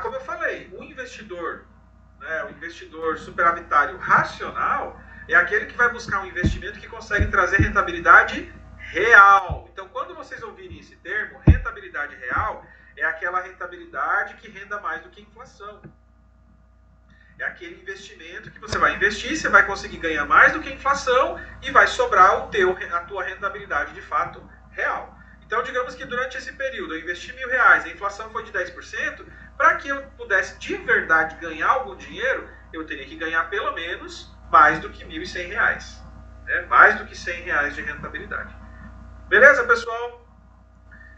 como eu falei, o investidor superavitário racional é aquele que vai buscar um investimento que consegue trazer rentabilidade real. Então, quando vocês ouvirem esse termo, rentabilidade real, é aquela rentabilidade que renda mais do que a inflação. É aquele investimento que você vai investir, você vai conseguir ganhar mais do que a inflação e vai sobrar a tua rentabilidade de fato real. Então, digamos que durante esse período eu investi R$1.000, a inflação foi de 10%, para que eu pudesse de verdade ganhar algum dinheiro, eu teria que ganhar pelo menos mais do que R$1.100. Né? Mais do que R$100 de rentabilidade. Beleza, pessoal?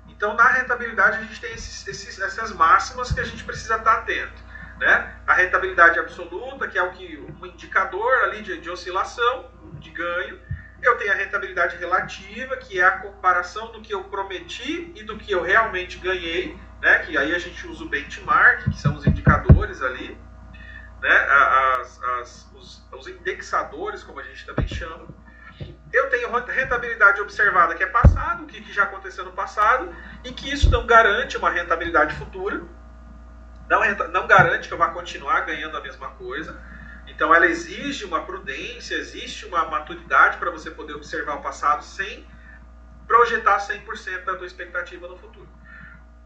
Então, na rentabilidade, a gente tem essas máximas que a gente precisa estar atento. Né? A rentabilidade absoluta, que é um indicador ali de oscilação, de ganho. Eu tenho a rentabilidade relativa, que é a comparação do que eu prometi e do que eu realmente ganhei, né? Que aí a gente usa o benchmark, que são os indicadores ali, né? Os indexadores, como a gente também chama. Eu tenho rentabilidade observada, que é passado, o que já aconteceu no passado, e que isso não garante uma rentabilidade futura, não garante que eu vá continuar ganhando a mesma coisa. Então ela exige uma prudência, existe uma maturidade para você poder observar o passado sem projetar 100% da tua expectativa no futuro.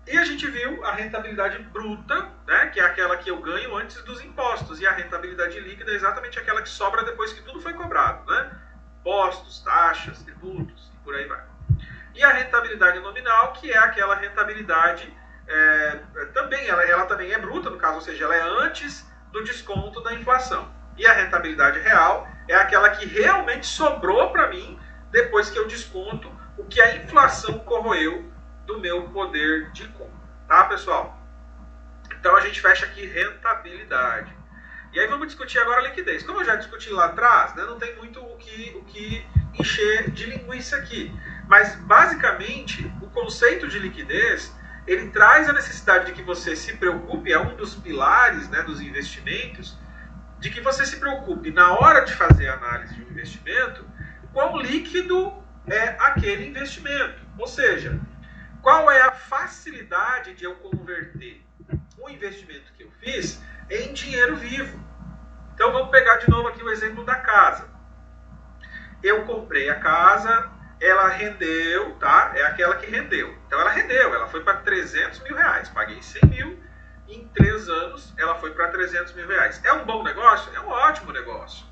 E a gente viu a rentabilidade bruta, né, que é aquela que eu ganho antes dos impostos, e a rentabilidade líquida é exatamente aquela que sobra depois que tudo foi cobrado, né? Impostos, taxas, tributos e por aí vai. E a rentabilidade nominal, que é aquela rentabilidade, também, ela também é bruta, no caso, ou seja, ela é antes do desconto da inflação. E a rentabilidade real é aquela que realmente sobrou para mim depois que eu desconto o que a inflação corroeu do meu poder de compra. Tá, pessoal? Então a gente fecha aqui rentabilidade. E aí vamos discutir agora a liquidez. Como eu já discuti lá atrás, né, não tem muito o que encher de linguiça aqui. Mas basicamente o conceito de liquidez, ele traz a necessidade de que você se preocupe, é um dos pilares, né, dos investimentos, de que você se preocupe na hora de fazer a análise de um investimento, quão líquido é aquele investimento. Ou seja, qual é a facilidade de eu converter um investimento que eu fiz em dinheiro vivo. Então vamos pegar de novo aqui o exemplo da casa. Eu comprei a casa, ela rendeu, tá? É aquela que rendeu. Então ela rendeu, ela foi para 300 mil reais. Paguei 100 mil, em 3 anos ela foi para 300 mil reais. É um bom negócio? É um ótimo negócio,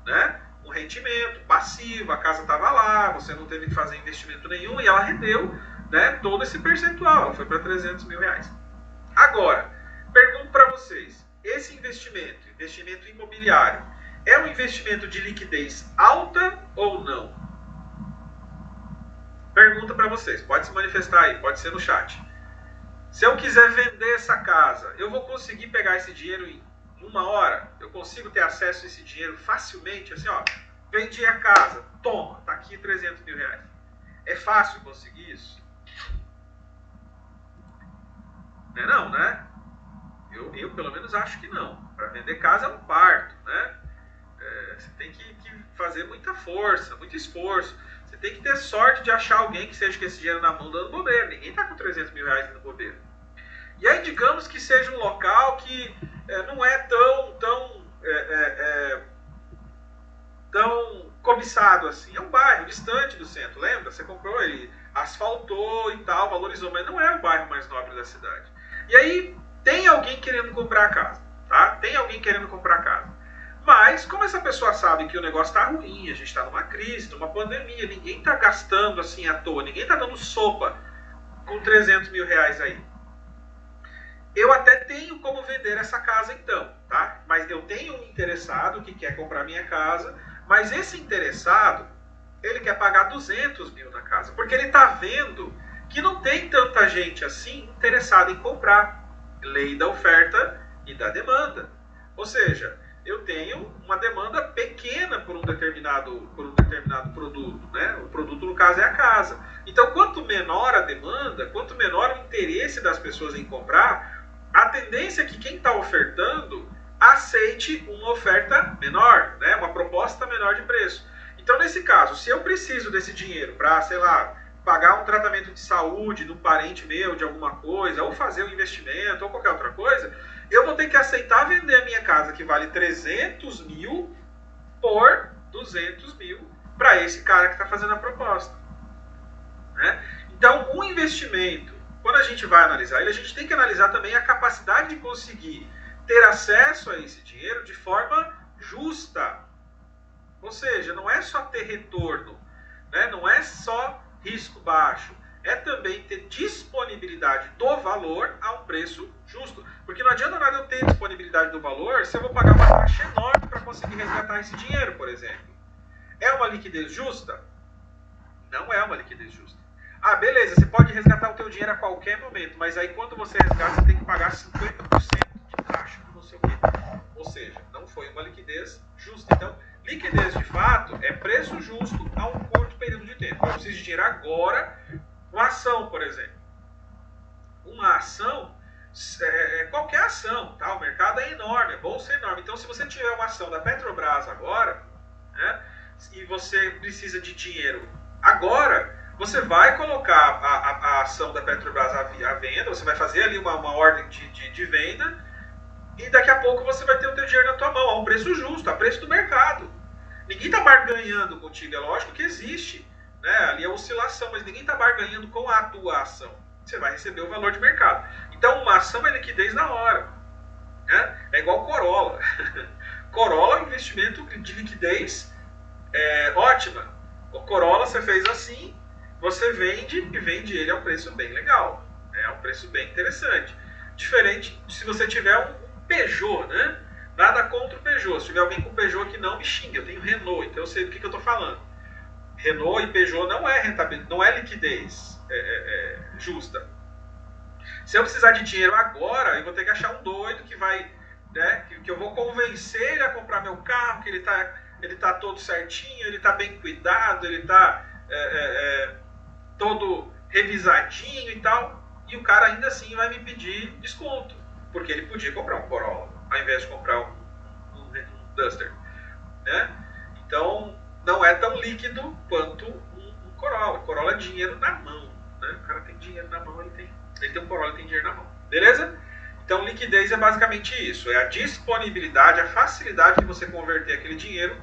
né? Um rendimento passivo, a casa estava lá, você não teve que fazer investimento nenhum e ela rendeu, né, todo esse percentual, ela foi para 300 mil reais. Agora, pergunto para vocês, esse investimento imobiliário, é um investimento de liquidez alta ou não? Pergunta para vocês, pode se manifestar aí, pode ser no chat. Se eu quiser vender essa casa, eu vou conseguir pegar esse dinheiro em 1 hora? Eu consigo ter acesso a esse dinheiro facilmente? Assim, ó, vendi a casa, toma, tá aqui 300 mil reais. É fácil conseguir isso? Não, né? Eu pelo menos acho que não. Para vender casa é um parto, né? Você tem que fazer muita força, muito esforço. Você tem que ter sorte de achar alguém que seja com esse dinheiro na mão dando bobeira. Ninguém está com 300 mil reais dando bobeira. E aí, digamos que seja um local que não é tão cobiçado assim. É um bairro distante do centro, lembra? Você comprou ele, asfaltou e tal, valorizou, mas não é o bairro mais nobre da cidade. E aí, tem alguém querendo comprar a casa, tá? Tem alguém querendo comprar a casa. Mas, como essa pessoa sabe que o negócio está ruim, a gente está numa crise, numa pandemia, ninguém está gastando assim à toa, ninguém está dando sopa com 300 mil reais aí. Eu até tenho como vender essa casa então, tá? Mas eu tenho um interessado que quer comprar minha casa, mas esse interessado, ele quer pagar 200 mil na casa, porque ele está vendo que não tem tanta gente assim interessada em comprar. Lei da oferta e da demanda. Ou seja, eu tenho uma demanda pequena por um determinado produto, né? O produto, no caso, é a casa. Então, quanto menor a demanda, quanto menor o interesse das pessoas em comprar, a tendência é que quem está ofertando aceite uma oferta menor, né? Uma proposta menor de preço. Então, nesse caso, se eu preciso desse dinheiro para, sei lá, pagar um tratamento de saúde de um parente meu, de alguma coisa, ou fazer um investimento, ou qualquer outra coisa, eu vou ter que aceitar vender a minha casa, que vale 300 mil, por 200 mil, para esse cara que está fazendo a proposta, né? Então, um investimento, quando a gente vai analisar ele, a gente tem que analisar também a capacidade de conseguir ter acesso a esse dinheiro de forma justa. Ou seja, não é só ter retorno, né? Não é só risco baixo, é também ter disponibilidade do valor a um preço justo. Porque não adianta nada eu ter disponibilidade do valor se eu vou pagar uma taxa enorme para conseguir resgatar esse dinheiro, por exemplo. É uma liquidez justa? Não é uma liquidez justa. Ah, beleza, você pode resgatar o teu dinheiro a qualquer momento, mas aí quando você resgata, você tem que pagar 50% de taxa, não sei o quê. Ou seja, não foi uma liquidez justa. Então, Liquidez de fato é preço justo a um curto período de tempo. Eu preciso de dinheiro agora. Uma ação, por exemplo. Uma ação, qualquer ação, tá? O mercado é enorme, a bolsa é enorme. Então, se você tiver uma ação da Petrobras agora, né, e você precisa de dinheiro agora, você vai colocar a ação da Petrobras à venda, você vai fazer ali uma ordem de venda, e daqui a pouco você vai ter o teu dinheiro na tua mão, a um preço justo, a preço do mercado. Ninguém está barganhando contigo, é lógico que existe, né, ali a oscilação, mas ninguém está barganhando com a tua ação. Você vai receber o valor de mercado. Então, uma ação é liquidez na hora. Né? É igual Corolla. Corolla é um investimento de liquidez ótima. O Corolla você fez assim, você vende e vende ele a um preço bem legal. É um preço bem interessante. Diferente se você tiver um Peugeot, né? Nada contra o Peugeot. Se tiver alguém com Peugeot que não me xingue, eu tenho Renault, então eu sei do que eu estou falando. Renault e Peugeot não é rentabilidade, não é liquidez justa. Se eu precisar de dinheiro agora, eu vou ter que achar um doido que vai, né, que eu vou convencer ele a comprar meu carro, que ele tá todo certinho, ele tá bem cuidado, ele tá todo revisadinho e tal, e o cara ainda assim vai me pedir desconto, porque ele podia comprar um Corolla, ao invés de comprar um Duster, né? Então, não é tão líquido quanto um Corolla. Corolla é dinheiro na mão, né? O cara tem dinheiro na mão, ele tem um Corolla, ele tem dinheiro na mão. Beleza? Então, liquidez é basicamente isso. É a disponibilidade, a facilidade de você converter aquele dinheiro,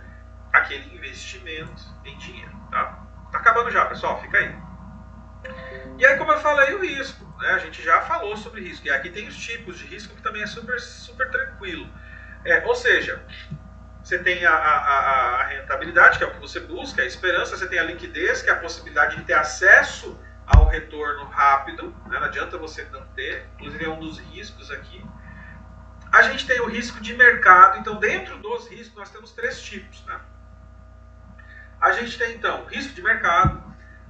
aquele investimento em dinheiro. Tá acabando já, pessoal. Fica aí. E aí, como eu falei, o risco. Né? A gente já falou sobre risco. E aqui tem os tipos de risco que também é super, super tranquilo. Ou seja, você tem a rentabilidade, que é o que você busca, a esperança, você tem a liquidez, que é a possibilidade de ter acesso ao retorno rápido, né? Não adianta você não ter, inclusive é um dos riscos aqui. A gente tem o risco de mercado, então dentro dos riscos nós temos 3 tipos. Né? A gente tem então o risco de mercado.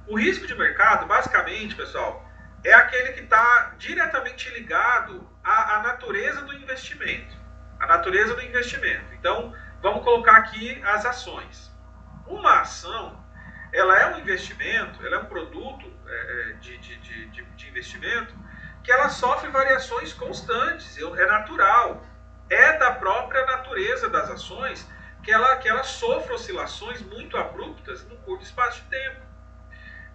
O risco de mercado, basicamente, pessoal, é aquele que está diretamente ligado à natureza do investimento. A natureza do investimento. Então, vamos colocar aqui as ações. Uma ação, ela é um investimento, ela é um produto de investimento que ela sofre variações constantes, é natural. É da própria natureza das ações que ela sofre oscilações muito abruptas num curto espaço de tempo.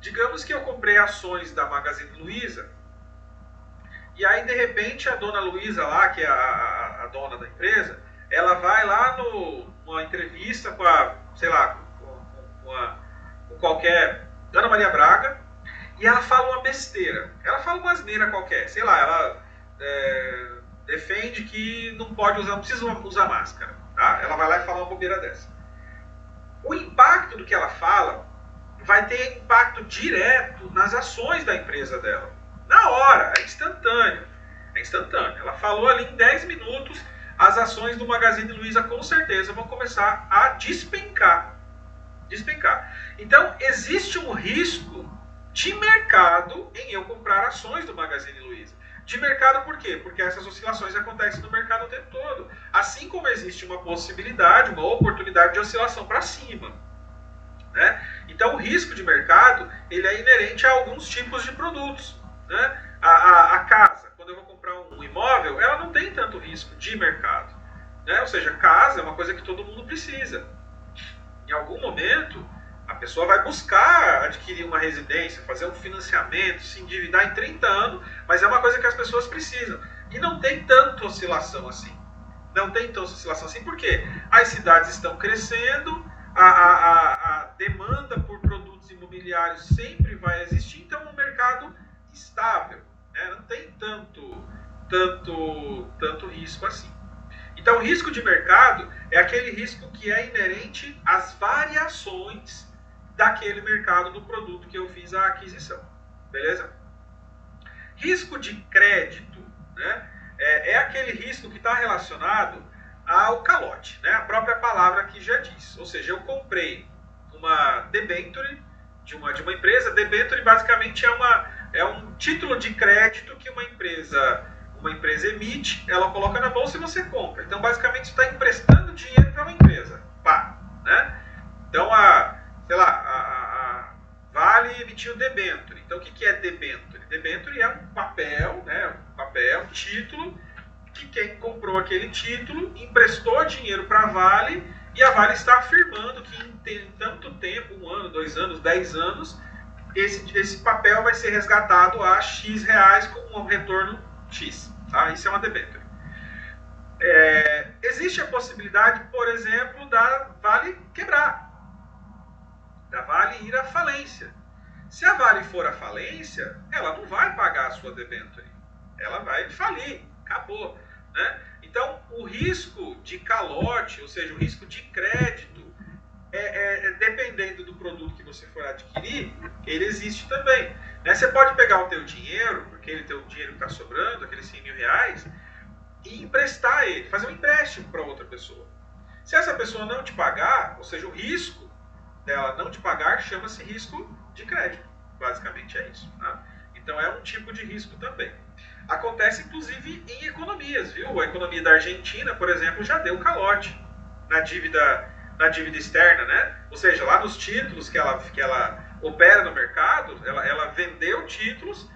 Digamos que eu comprei ações da Magazine Luiza e aí, de repente, a dona Luiza lá, que é a dona da empresa, ela vai lá numa entrevista com com qualquer Ana Maria Braga e ela fala uma besteira. Ela fala uma asneira qualquer. Sei lá, ela defende que não precisa usar máscara. Tá? Ela vai lá e fala uma bobeira dessa. O impacto do que ela fala vai ter impacto direto nas ações da empresa dela. Na hora, é instantâneo. Ela falou ali em 10 minutos, as ações do Magazine Luiza com certeza vão começar a despencar. Então, existe um risco de mercado em eu comprar ações do Magazine Luiza. De mercado por quê? Porque essas oscilações acontecem no mercado o tempo todo. Assim como existe uma possibilidade, uma oportunidade de oscilação para cima. Né? Então, o risco de mercado ele é inerente a alguns tipos de produtos. Né? A casa, quando eu vou comprar um imóvel, ela não tem tanto risco de mercado. Né? Ou seja, casa é uma coisa que todo mundo precisa. Em algum momento, a pessoa vai buscar adquirir uma residência, fazer um financiamento, se endividar em 30 anos, mas é uma coisa que as pessoas precisam. E não tem tanta oscilação assim. Por quê? As cidades estão crescendo, a demanda por produtos imobiliários sempre vai existir, então é um mercado estável. Né? Não tem tanto risco assim. Então, o risco de mercado é aquele risco que é inerente às variações daquele mercado do produto que eu fiz a aquisição. Beleza? Risco de crédito, né, é aquele risco que está relacionado ao calote. Né? A própria palavra aqui já diz. Ou seja, eu comprei uma debenture de uma empresa. Debenture basicamente é um título de crédito que uma empresa emite, ela coloca na bolsa e você compra. Então, basicamente, você está emprestando dinheiro para uma empresa. Pá, né? Então, a Vale emitiu debênture. Então, o que é debênture? Debênture é um papel, né? Um título, que quem comprou aquele título emprestou dinheiro para a Vale e a Vale está afirmando que em tanto tempo, 1 ano, 2 anos, 10 anos, esse papel vai ser resgatado a X reais com um retorno X. Tá? Isso é uma debênture. Existe a possibilidade, por exemplo, da Vale quebrar, da Vale ir à falência. Se a Vale for à falência, ela não vai pagar a sua debênture, ela vai falir, acabou, né? Então, o risco de calote, ou seja, o risco de crédito, dependendo do produto que você for adquirir, ele existe também, né? Você pode pegar o teu dinheiro, aquele teu dinheiro que está sobrando, aqueles 100 mil reais, e emprestar ele, fazer um empréstimo para outra pessoa. Se essa pessoa não te pagar, ou seja, o risco dela não te pagar chama-se risco de crédito. Basicamente é isso. Tá? Então é um tipo de risco também. Acontece inclusive em economias, viu? A economia da Argentina, por exemplo, já deu calote na dívida externa, né? Ou seja, lá nos títulos que ela opera no mercado, ela vendeu títulos.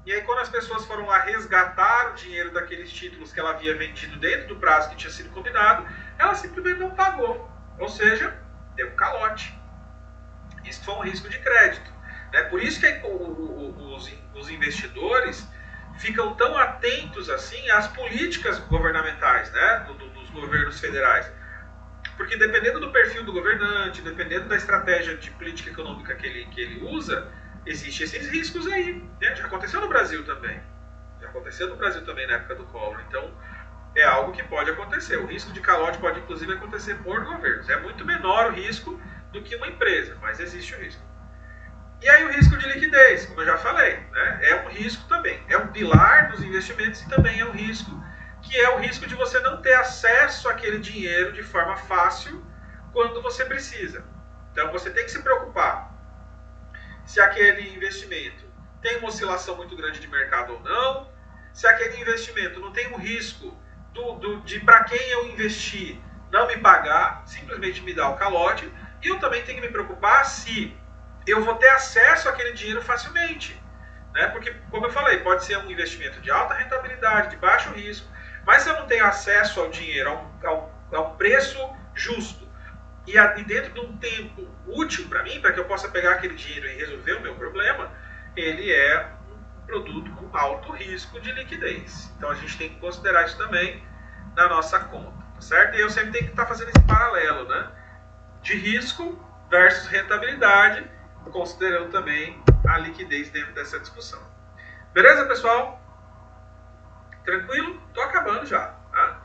E aí, quando as pessoas foram lá resgatar o dinheiro daqueles títulos que ela havia vendido dentro do prazo que tinha sido combinado, ela simplesmente não pagou. Ou seja, deu calote. Isso foi um risco de crédito. Né? Por isso que os investidores ficam tão atentos assim às políticas governamentais, né? dos governos federais. Porque dependendo do perfil do governante, dependendo da estratégia de política econômica que ele usa, existem esses riscos aí, né? Já aconteceu no Brasil também. Já aconteceu no Brasil também na época do Collor. Então, é algo que pode acontecer. O risco de calote pode, inclusive, acontecer por governos. É muito menor o risco do que uma empresa, mas existe o risco. E aí o risco de liquidez, como eu já falei, né? É um risco também. É um pilar dos investimentos e também é um risco que é o risco de você não ter acesso àquele dinheiro de forma fácil quando você precisa. Então, você tem que se preocupar se aquele investimento tem uma oscilação muito grande de mercado ou não, se aquele investimento não tem um risco de para quem eu investi não me pagar, simplesmente me dar o calote, e eu também tenho que me preocupar se eu vou ter acesso àquele dinheiro facilmente. Né? Porque, como eu falei, pode ser um investimento de alta rentabilidade, de baixo risco, mas se eu não tenho acesso ao dinheiro a um preço justo, e dentro de um tempo útil para mim, para que eu possa pegar aquele dinheiro e resolver o meu problema, ele é um produto com alto risco de liquidez. Então a gente tem que considerar isso também na nossa conta, tá certo? E eu sempre tenho que estar fazendo esse paralelo, né? De risco versus rentabilidade, considerando também a liquidez dentro dessa discussão. Beleza, pessoal? Tranquilo? Tô acabando já, tá?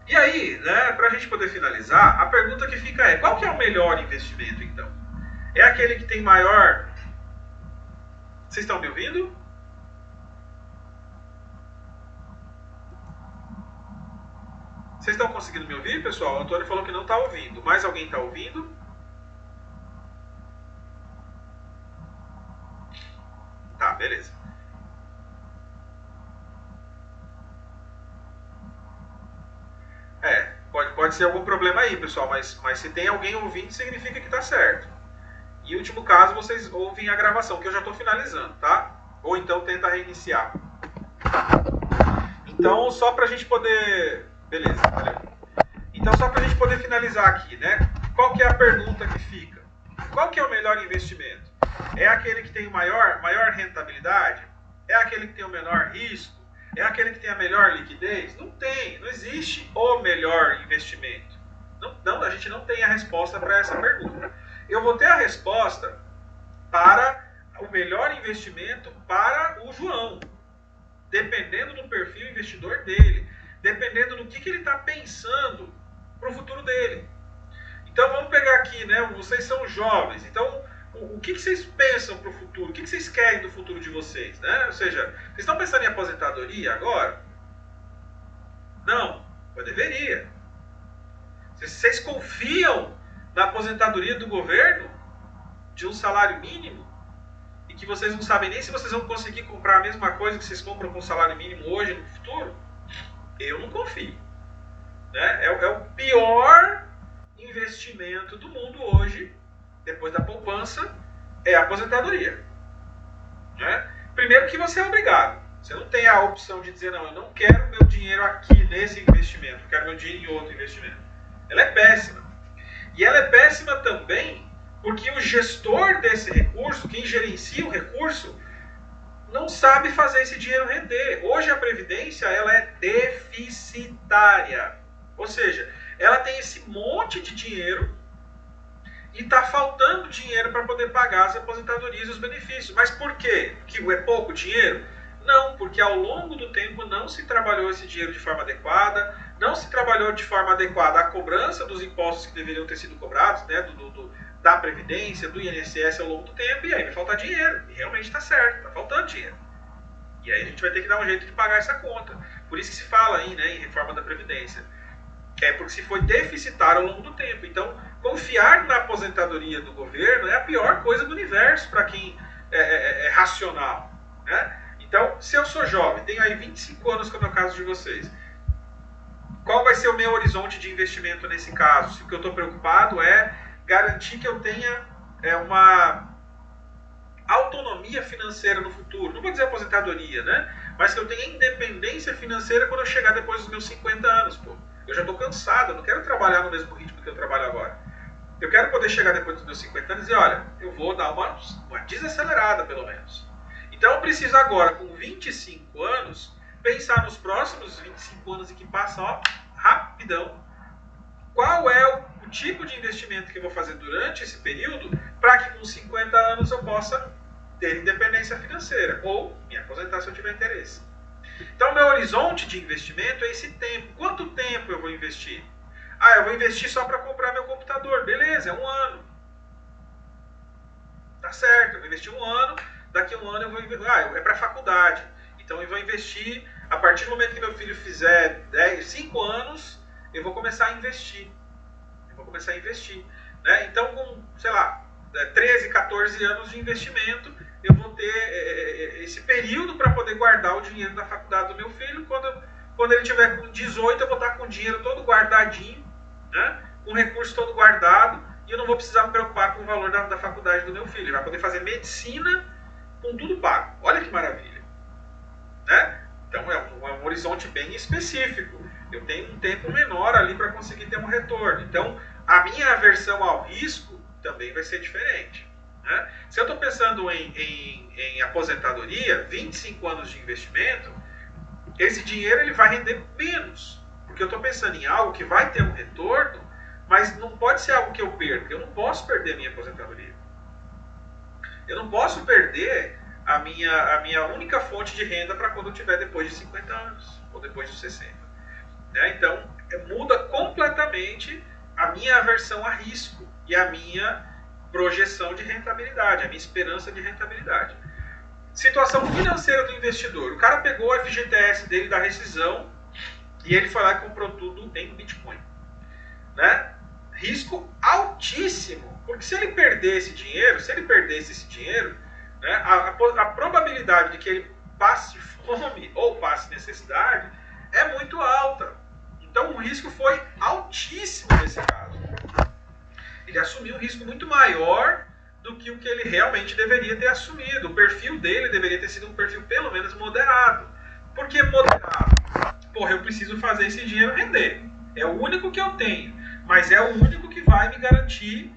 E aí, né, para a gente poder finalizar, a pergunta que fica é: qual que é o melhor investimento, então? É aquele que tem maior... Vocês estão me ouvindo? Vocês estão conseguindo me ouvir, pessoal? O Antônio falou que não está ouvindo. Mais alguém está ouvindo? Tá, beleza. Pode ser algum problema aí, pessoal, mas se tem alguém ouvindo, significa que está certo. Em último caso, vocês ouvem a gravação, que eu já estou finalizando, tá? Ou então tenta reiniciar. Então, só para a gente poder... Beleza, valeu. Então, só para a gente poder finalizar aqui, né? Qual que é a pergunta que fica? Qual que é o melhor investimento? É aquele que tem maior rentabilidade? É aquele que tem o menor risco? É aquele que tem a melhor liquidez? Não tem, não existe o melhor investimento. Não, a gente não tem a resposta para essa pergunta. Eu vou ter a resposta para o melhor investimento para o João, dependendo do perfil investidor dele, dependendo do que ele está pensando para o futuro dele. Então vamos pegar aqui, né? Vocês são jovens, então o que vocês pensam para o futuro? O que vocês querem do futuro de vocês? Né? Ou seja, vocês estão pensando em aposentadoria agora? Não, mas deveria. Vocês confiam na aposentadoria do governo, de um salário mínimo, e que vocês não sabem nem se vocês vão conseguir comprar a mesma coisa que vocês compram com salário mínimo hoje no futuro? Eu não confio. Né? É o pior investimento do mundo hoje, depois da poupança, é a aposentadoria. Né? Primeiro que você é obrigado. Você não tem a opção de dizer, não, eu não quero meu dinheiro aqui nesse investimento, eu quero meu dinheiro em outro investimento. Ela é péssima. E ela é péssima também porque o gestor desse recurso, quem gerencia o recurso, não sabe fazer esse dinheiro render. Hoje a Previdência ela é deficitária. Ou seja, ela tem esse monte de dinheiro e está faltando dinheiro para poder pagar as aposentadorias e os benefícios. Mas por quê? Que é pouco dinheiro? Não, porque ao longo do tempo não se trabalhou esse dinheiro de forma adequada, não se trabalhou de forma adequada a cobrança dos impostos que deveriam ter sido cobrados, né, da Previdência, do INSS ao longo do tempo, e aí vai faltar dinheiro. E realmente está certo, está faltando dinheiro. E aí a gente vai ter que dar um jeito de pagar essa conta. Por isso que se fala aí, né, em reforma da Previdência. É porque se foi deficitário ao longo do tempo. Então, confiar na aposentadoria do governo é a pior coisa do universo para quem é racional, né? Então, se eu sou jovem, tenho aí 25 anos, como é o caso de vocês, qual vai ser o meu horizonte de investimento nesse caso? Se o que eu estou preocupado é garantir que eu tenha uma autonomia financeira no futuro. Não vou dizer aposentadoria, né? Mas que eu tenha independência financeira quando eu chegar depois dos meus 50 anos. Pô. Eu já estou cansado, eu não quero trabalhar no mesmo ritmo que eu trabalho agora. Eu quero poder chegar depois dos meus 50 anos e dizer, olha, eu vou dar uma desacelerada, pelo menos. Então eu preciso agora, com 25 anos, pensar nos próximos 25 anos e que passam, ó, rapidão. Qual é o tipo de investimento que eu vou fazer durante esse período para que com 50 anos eu possa ter independência financeira ou me aposentar se eu tiver interesse. Então meu horizonte de investimento é esse tempo. Quanto tempo eu vou investir? Ah, eu vou investir só para comprar meu computador. Beleza, é 1 ano. Tá certo, eu vou investir 1 ano. Daqui a 1 ano eu vou investir. Ah, é para faculdade. Então eu vou investir, a partir do momento que meu filho fizer 5 anos, eu vou começar a investir. Né? Então com, sei lá, 13, 14 anos de investimento, eu vou ter esse período para poder guardar o dinheiro da faculdade do meu filho. Quando ele tiver com 18, eu vou estar com o dinheiro todo guardadinho, né? Com o recurso todo guardado, e eu não vou precisar me preocupar com o valor da faculdade do meu filho. Ele vai poder fazer medicina com tudo pago. Olha que maravilha. Né? Então é um horizonte bem específico. Eu tenho um tempo menor ali para conseguir ter um retorno. Então a minha aversão ao risco também vai ser diferente. Né? Se eu estou pensando em aposentadoria, 25 anos de investimento, esse dinheiro ele vai render menos. Porque eu estou pensando em algo que vai ter um retorno, mas não pode ser algo que eu perca. Eu não posso perder a minha aposentadoria. Eu não posso perder a minha única fonte de renda para quando eu tiver depois de 50 anos, ou depois de 60. Né? Então, muda completamente a minha aversão a risco e a minha projeção de rentabilidade, a minha esperança de rentabilidade. Situação financeira do investidor. O cara pegou o FGTS dele da rescisão e ele foi lá e comprou tudo em Bitcoin. Né? Risco altíssimo, porque se ele perdesse esse dinheiro, né, a probabilidade de que ele passe fome ou passe necessidade é muito alta. Então o risco foi altíssimo nesse caso. Ele assumiu um risco muito maior do que o que ele realmente deveria ter assumido. O perfil dele deveria ter sido um perfil pelo menos moderado. Por que moderado? Porra, eu preciso fazer esse dinheiro render. É o único que eu tenho, mas é o único que vai me garantir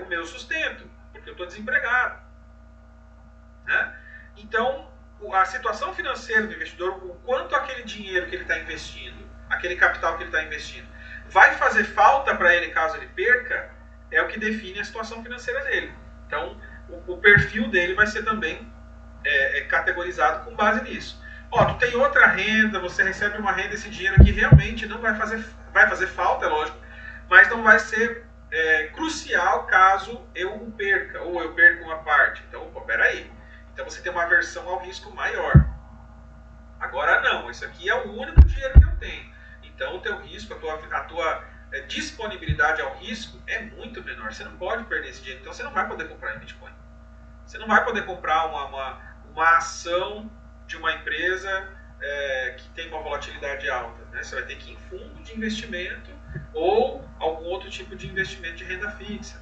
o meu sustento, porque eu estou desempregado. Né? Então, a situação financeira do investidor, o quanto aquele dinheiro que ele está investindo, aquele capital que ele está investindo, vai fazer falta para ele caso ele perca, é o que define a situação financeira dele. Então, o perfil dele vai ser também categorizado com base nisso. Ó, tu tem outra renda, você recebe uma renda, esse dinheiro aqui realmente não vai fazer falta, é lógico, mas não vai ser crucial caso eu o perca, ou eu perca uma parte. Então, peraí. Então você tem uma aversão ao risco maior. Agora não, isso aqui é o único dinheiro que eu tenho. Então o teu risco, a tua disponibilidade ao risco é muito menor. Você não pode perder esse dinheiro, então você não vai poder comprar em Bitcoin. Você não vai poder comprar uma ação de uma empresa que tem uma volatilidade alta. Né? Você vai ter que ir em fundo de investimento ou algum outro tipo de investimento de renda fixa,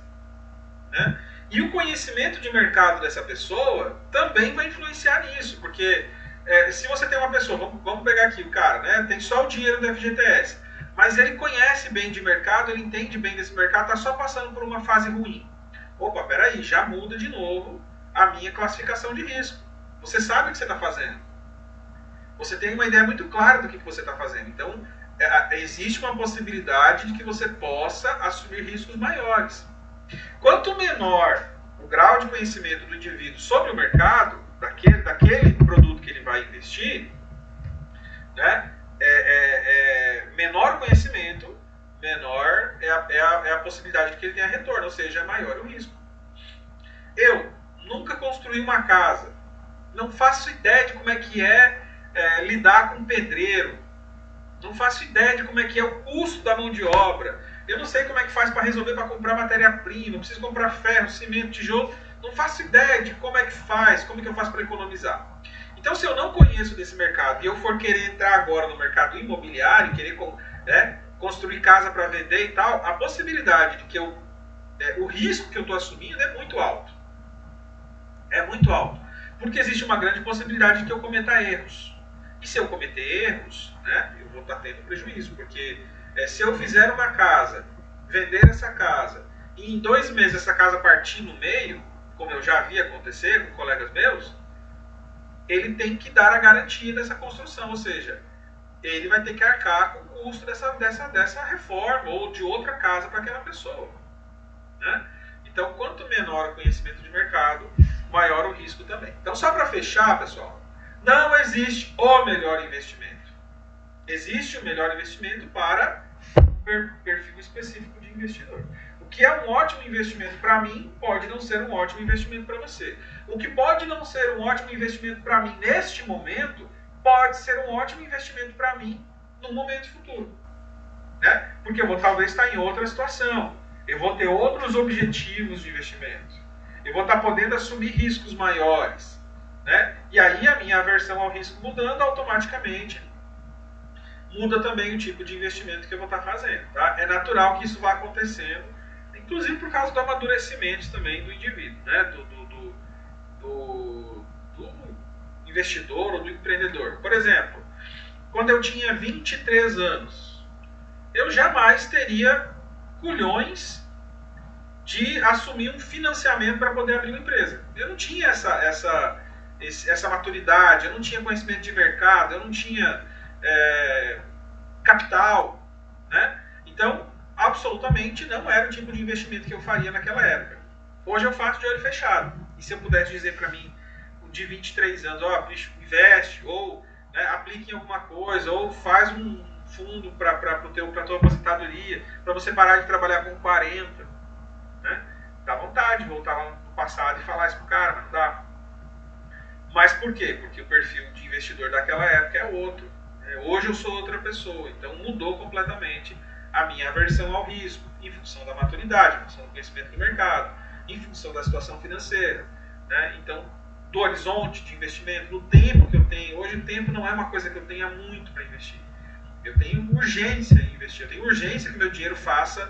né? E o conhecimento de mercado dessa pessoa também vai influenciar nisso, porque se você tem uma pessoa, vamos pegar aqui o cara, né, tem só o dinheiro do FGTS, mas ele conhece bem de mercado, ele entende bem desse mercado, está só passando por uma fase ruim. Opa, peraí, já muda de novo a minha classificação de risco. Você sabe o que você está fazendo. Você tem uma ideia muito clara do que você está fazendo. Então, existe uma possibilidade de que você possa assumir riscos maiores. Quanto menor o grau de conhecimento do indivíduo sobre o mercado, daquele produto que ele vai investir, né, menor o conhecimento, menor é a possibilidade de que ele tenha retorno, ou seja, maior o risco. Eu nunca construí uma casa, não faço ideia de como é que lidar com um pedreiro, não faço ideia de como é que é o custo da mão de obra, eu não sei como é que faz para resolver para comprar matéria-prima, preciso comprar ferro, cimento, tijolo, não faço ideia de como é que faz, como é que eu faço para economizar. Então, se eu não conheço desse mercado e eu for querer entrar agora no mercado imobiliário, querer construir casa para vender e tal, a possibilidade de que o risco que eu estou assumindo é muito alto. É muito alto. Porque existe uma grande possibilidade de que eu cometa erros. E se eu cometer erros, né, eu vou estar tendo prejuízo. Porque se eu fizer uma casa, vender essa casa, e em 2 meses essa casa partir no meio, como eu já vi acontecer com colegas meus, ele tem que dar a garantia dessa construção, ou seja, ele vai ter que arcar com o custo dessa reforma ou de outra casa para aquela pessoa, né? Então, quanto menor o conhecimento de mercado, maior o risco também. Então, só para fechar, pessoal, não existe o melhor investimento. Existe o melhor investimento para um perfil específico de investidor. O que é um ótimo investimento para mim pode não ser um ótimo investimento para você. O que pode não ser um ótimo investimento para mim neste momento, pode ser um ótimo investimento para mim no momento futuro. Né? Porque eu vou talvez estar em outra situação. Eu vou ter outros objetivos de investimento. Eu vou estar podendo assumir riscos maiores. Né? E aí a minha aversão ao risco mudando, automaticamente muda também o tipo de investimento que eu vou estar fazendo. Tá? É natural que isso vá acontecendo, inclusive por causa do amadurecimento também do indivíduo, né? do investidor ou do empreendedor. Por exemplo, quando eu tinha 23 anos, eu jamais teria culhões de assumir um financiamento para poder abrir uma empresa. Eu não tinha essa maturidade, eu não tinha conhecimento de mercado, eu não tinha capital, né? Então, absolutamente não era o tipo de investimento que eu faria naquela época. Hoje eu faço de olho fechado. E se eu pudesse dizer para mim, de 23 anos, investe, ou aplique em alguma coisa, ou faz um fundo para a tua aposentadoria, para você parar de trabalhar com 40, né? Dá vontade de voltar lá no passado e falar isso pro cara, mas não dá. Mas por quê? Porque o perfil de investidor daquela época é outro. Hoje eu sou outra pessoa, então mudou completamente a minha aversão ao risco, em função da maturidade, em função do conhecimento do mercado, em função da situação financeira, né? Então, do horizonte de investimento, do tempo que eu tenho. Hoje o tempo não é uma coisa que eu tenha muito para investir. Eu tenho urgência em investir, eu tenho urgência que meu dinheiro faça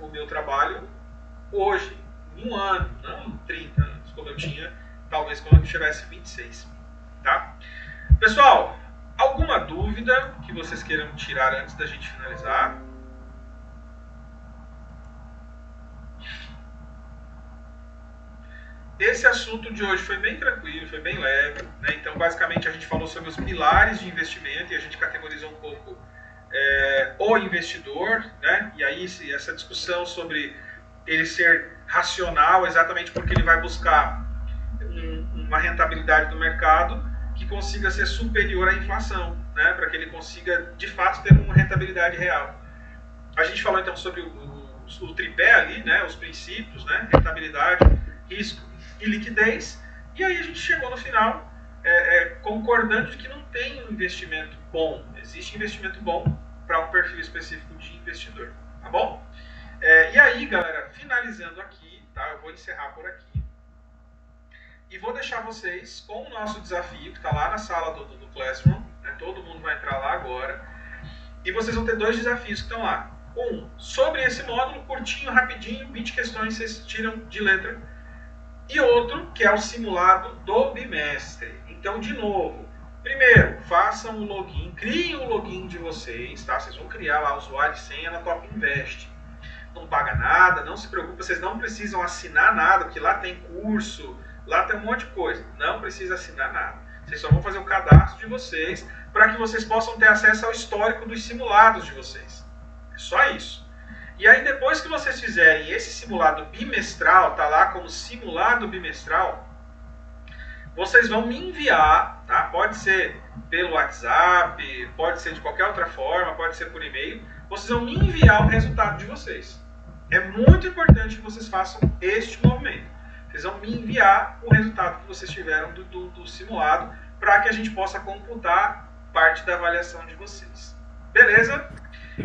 o meu trabalho hoje, em 1 ano, não em 30 anos, como eu tinha, talvez quando eu tivesse 26. Tá? Pessoal, alguma dúvida que vocês queiram tirar antes da gente finalizar? Esse assunto de hoje foi bem tranquilo, foi bem leve, né? Então, basicamente, a gente falou sobre os pilares de investimento e a gente categorizou um pouco o investidor, né? E aí essa discussão sobre ele ser racional, exatamente porque ele vai buscar uma rentabilidade do mercado que consiga ser superior à inflação, né? Para que ele consiga, de fato, ter uma rentabilidade real. A gente falou, então, sobre o tripé ali, né? Os princípios, né? Rentabilidade, risco e liquidez, e aí a gente chegou no final concordando de que não tem um investimento bom. Existe investimento bom para um perfil específico de investidor, tá bom? E aí, galera, finalizando aqui, tá? Eu vou encerrar por aqui e vou deixar vocês com o nosso desafio, que está lá na sala do Classroom, né? Todo mundo vai entrar lá agora, E vocês vão ter 2 desafios que estão lá. Um, sobre esse módulo, curtinho, rapidinho, 20 questões vocês tiram de letra. E outro, que é o simulado do bimestre. Então, de novo, primeiro, façam o login, criem o login de vocês, tá? Vocês vão criar lá o usuário e senha na Top Invest. Não paga nada, não se preocupe, vocês não precisam assinar nada, porque lá tem curso, lá tem um monte de coisa. Não precisa assinar nada. Vocês só vão fazer o cadastro de vocês para que vocês possam ter acesso ao histórico dos simulados de vocês. É só isso. E aí depois que vocês fizerem esse simulado bimestral, tá lá como simulado bimestral, vocês vão me enviar, tá? Pode ser pelo WhatsApp, pode ser de qualquer outra forma, pode ser por e-mail. Vocês vão me enviar o resultado de vocês. É muito importante que vocês façam este movimento. Vocês vão me enviar o resultado que vocês tiveram do simulado para que a gente possa computar parte da avaliação de vocês. Beleza?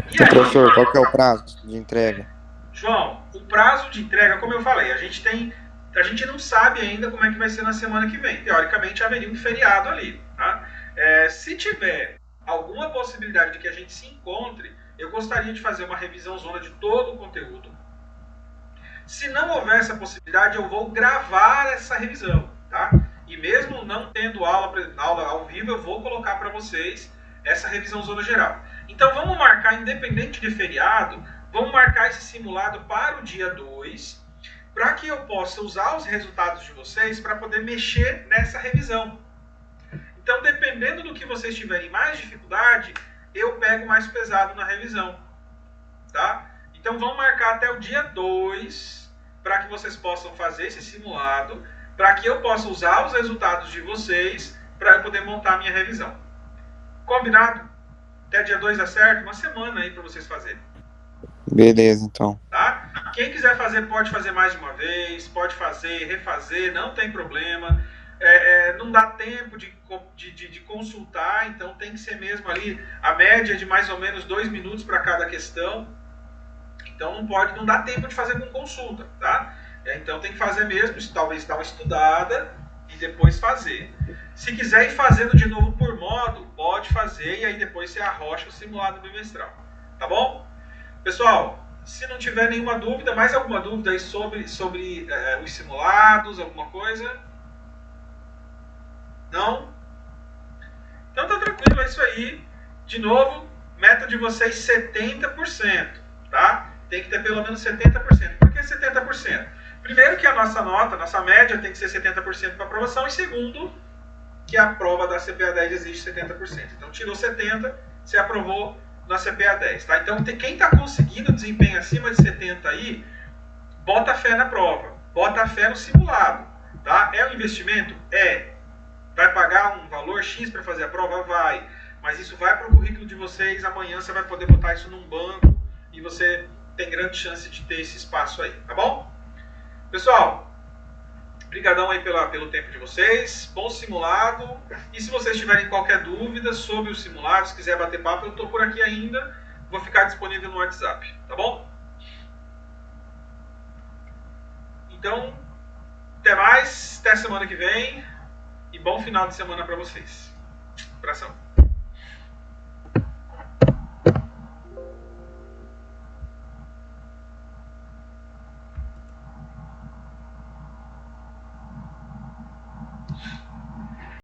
E aí, professor, qual que é o prazo de entrega? João, o prazo de entrega, como eu falei, a gente não sabe ainda como é que vai ser na semana que vem. Teoricamente, haveria um feriado ali. Tá? Se tiver alguma possibilidade de que a gente se encontre, eu gostaria de fazer uma revisão zona de todo o conteúdo. Se não houver essa possibilidade, eu vou gravar essa revisão. Tá? E mesmo não tendo aula ao vivo, eu vou colocar para vocês essa revisão zona geral. Então vamos marcar, independente de feriado, vamos marcar esse simulado para o dia 2, para que eu possa usar os resultados de vocês para poder mexer nessa revisão. Então, dependendo do que vocês tiverem mais dificuldade, eu pego mais pesado na revisão. Tá? Então vamos marcar até o dia 2, para que vocês possam fazer esse simulado, para que eu possa usar os resultados de vocês para eu poder montar a minha revisão. Combinado? Até dia 2 dá certo? Uma semana aí para vocês fazerem. Beleza, então. Tá? Quem quiser fazer, pode fazer mais de uma vez, pode fazer, refazer, não tem problema. Não dá tempo de consultar, então tem que ser mesmo ali a média de mais ou menos 2 minutos para cada questão. Então não dá tempo de fazer com consulta, tá? Então tem que fazer mesmo, talvez dar uma estudada e depois fazer. Se quiser ir fazendo de novo por módulo, pode fazer e aí depois você arrocha o simulado bimestral. Tá bom? Pessoal, se não tiver nenhuma dúvida, mais alguma dúvida aí sobre os simulados, alguma coisa? Não? Então tá tranquilo, é isso aí. De novo, meta de vocês 70%, tá? Tem que ter pelo menos 70%. Por que 70%? Primeiro que a nossa média tem que ser 70% para aprovação, e segundo, que a prova da CPA 10 exige 70%. Então tirou 70%, você aprovou na CPA 10. Tá? Então quem está conseguindo desempenho acima de 70% aí, bota fé na prova, bota fé no simulado. Tá? É um investimento? É. Vai pagar um valor X para fazer a prova? Vai. Mas isso vai para o currículo de vocês, amanhã você vai poder botar isso num banco e você tem grande chance de ter esse espaço aí, tá bom? Pessoal, brigadão aí pelo tempo de vocês, bom simulado, e se vocês tiverem qualquer dúvida sobre o simulado, se quiser bater papo, eu estou por aqui ainda, vou ficar disponível no WhatsApp, tá bom? Então, até mais, até semana que vem, e bom final de semana para vocês. Abração.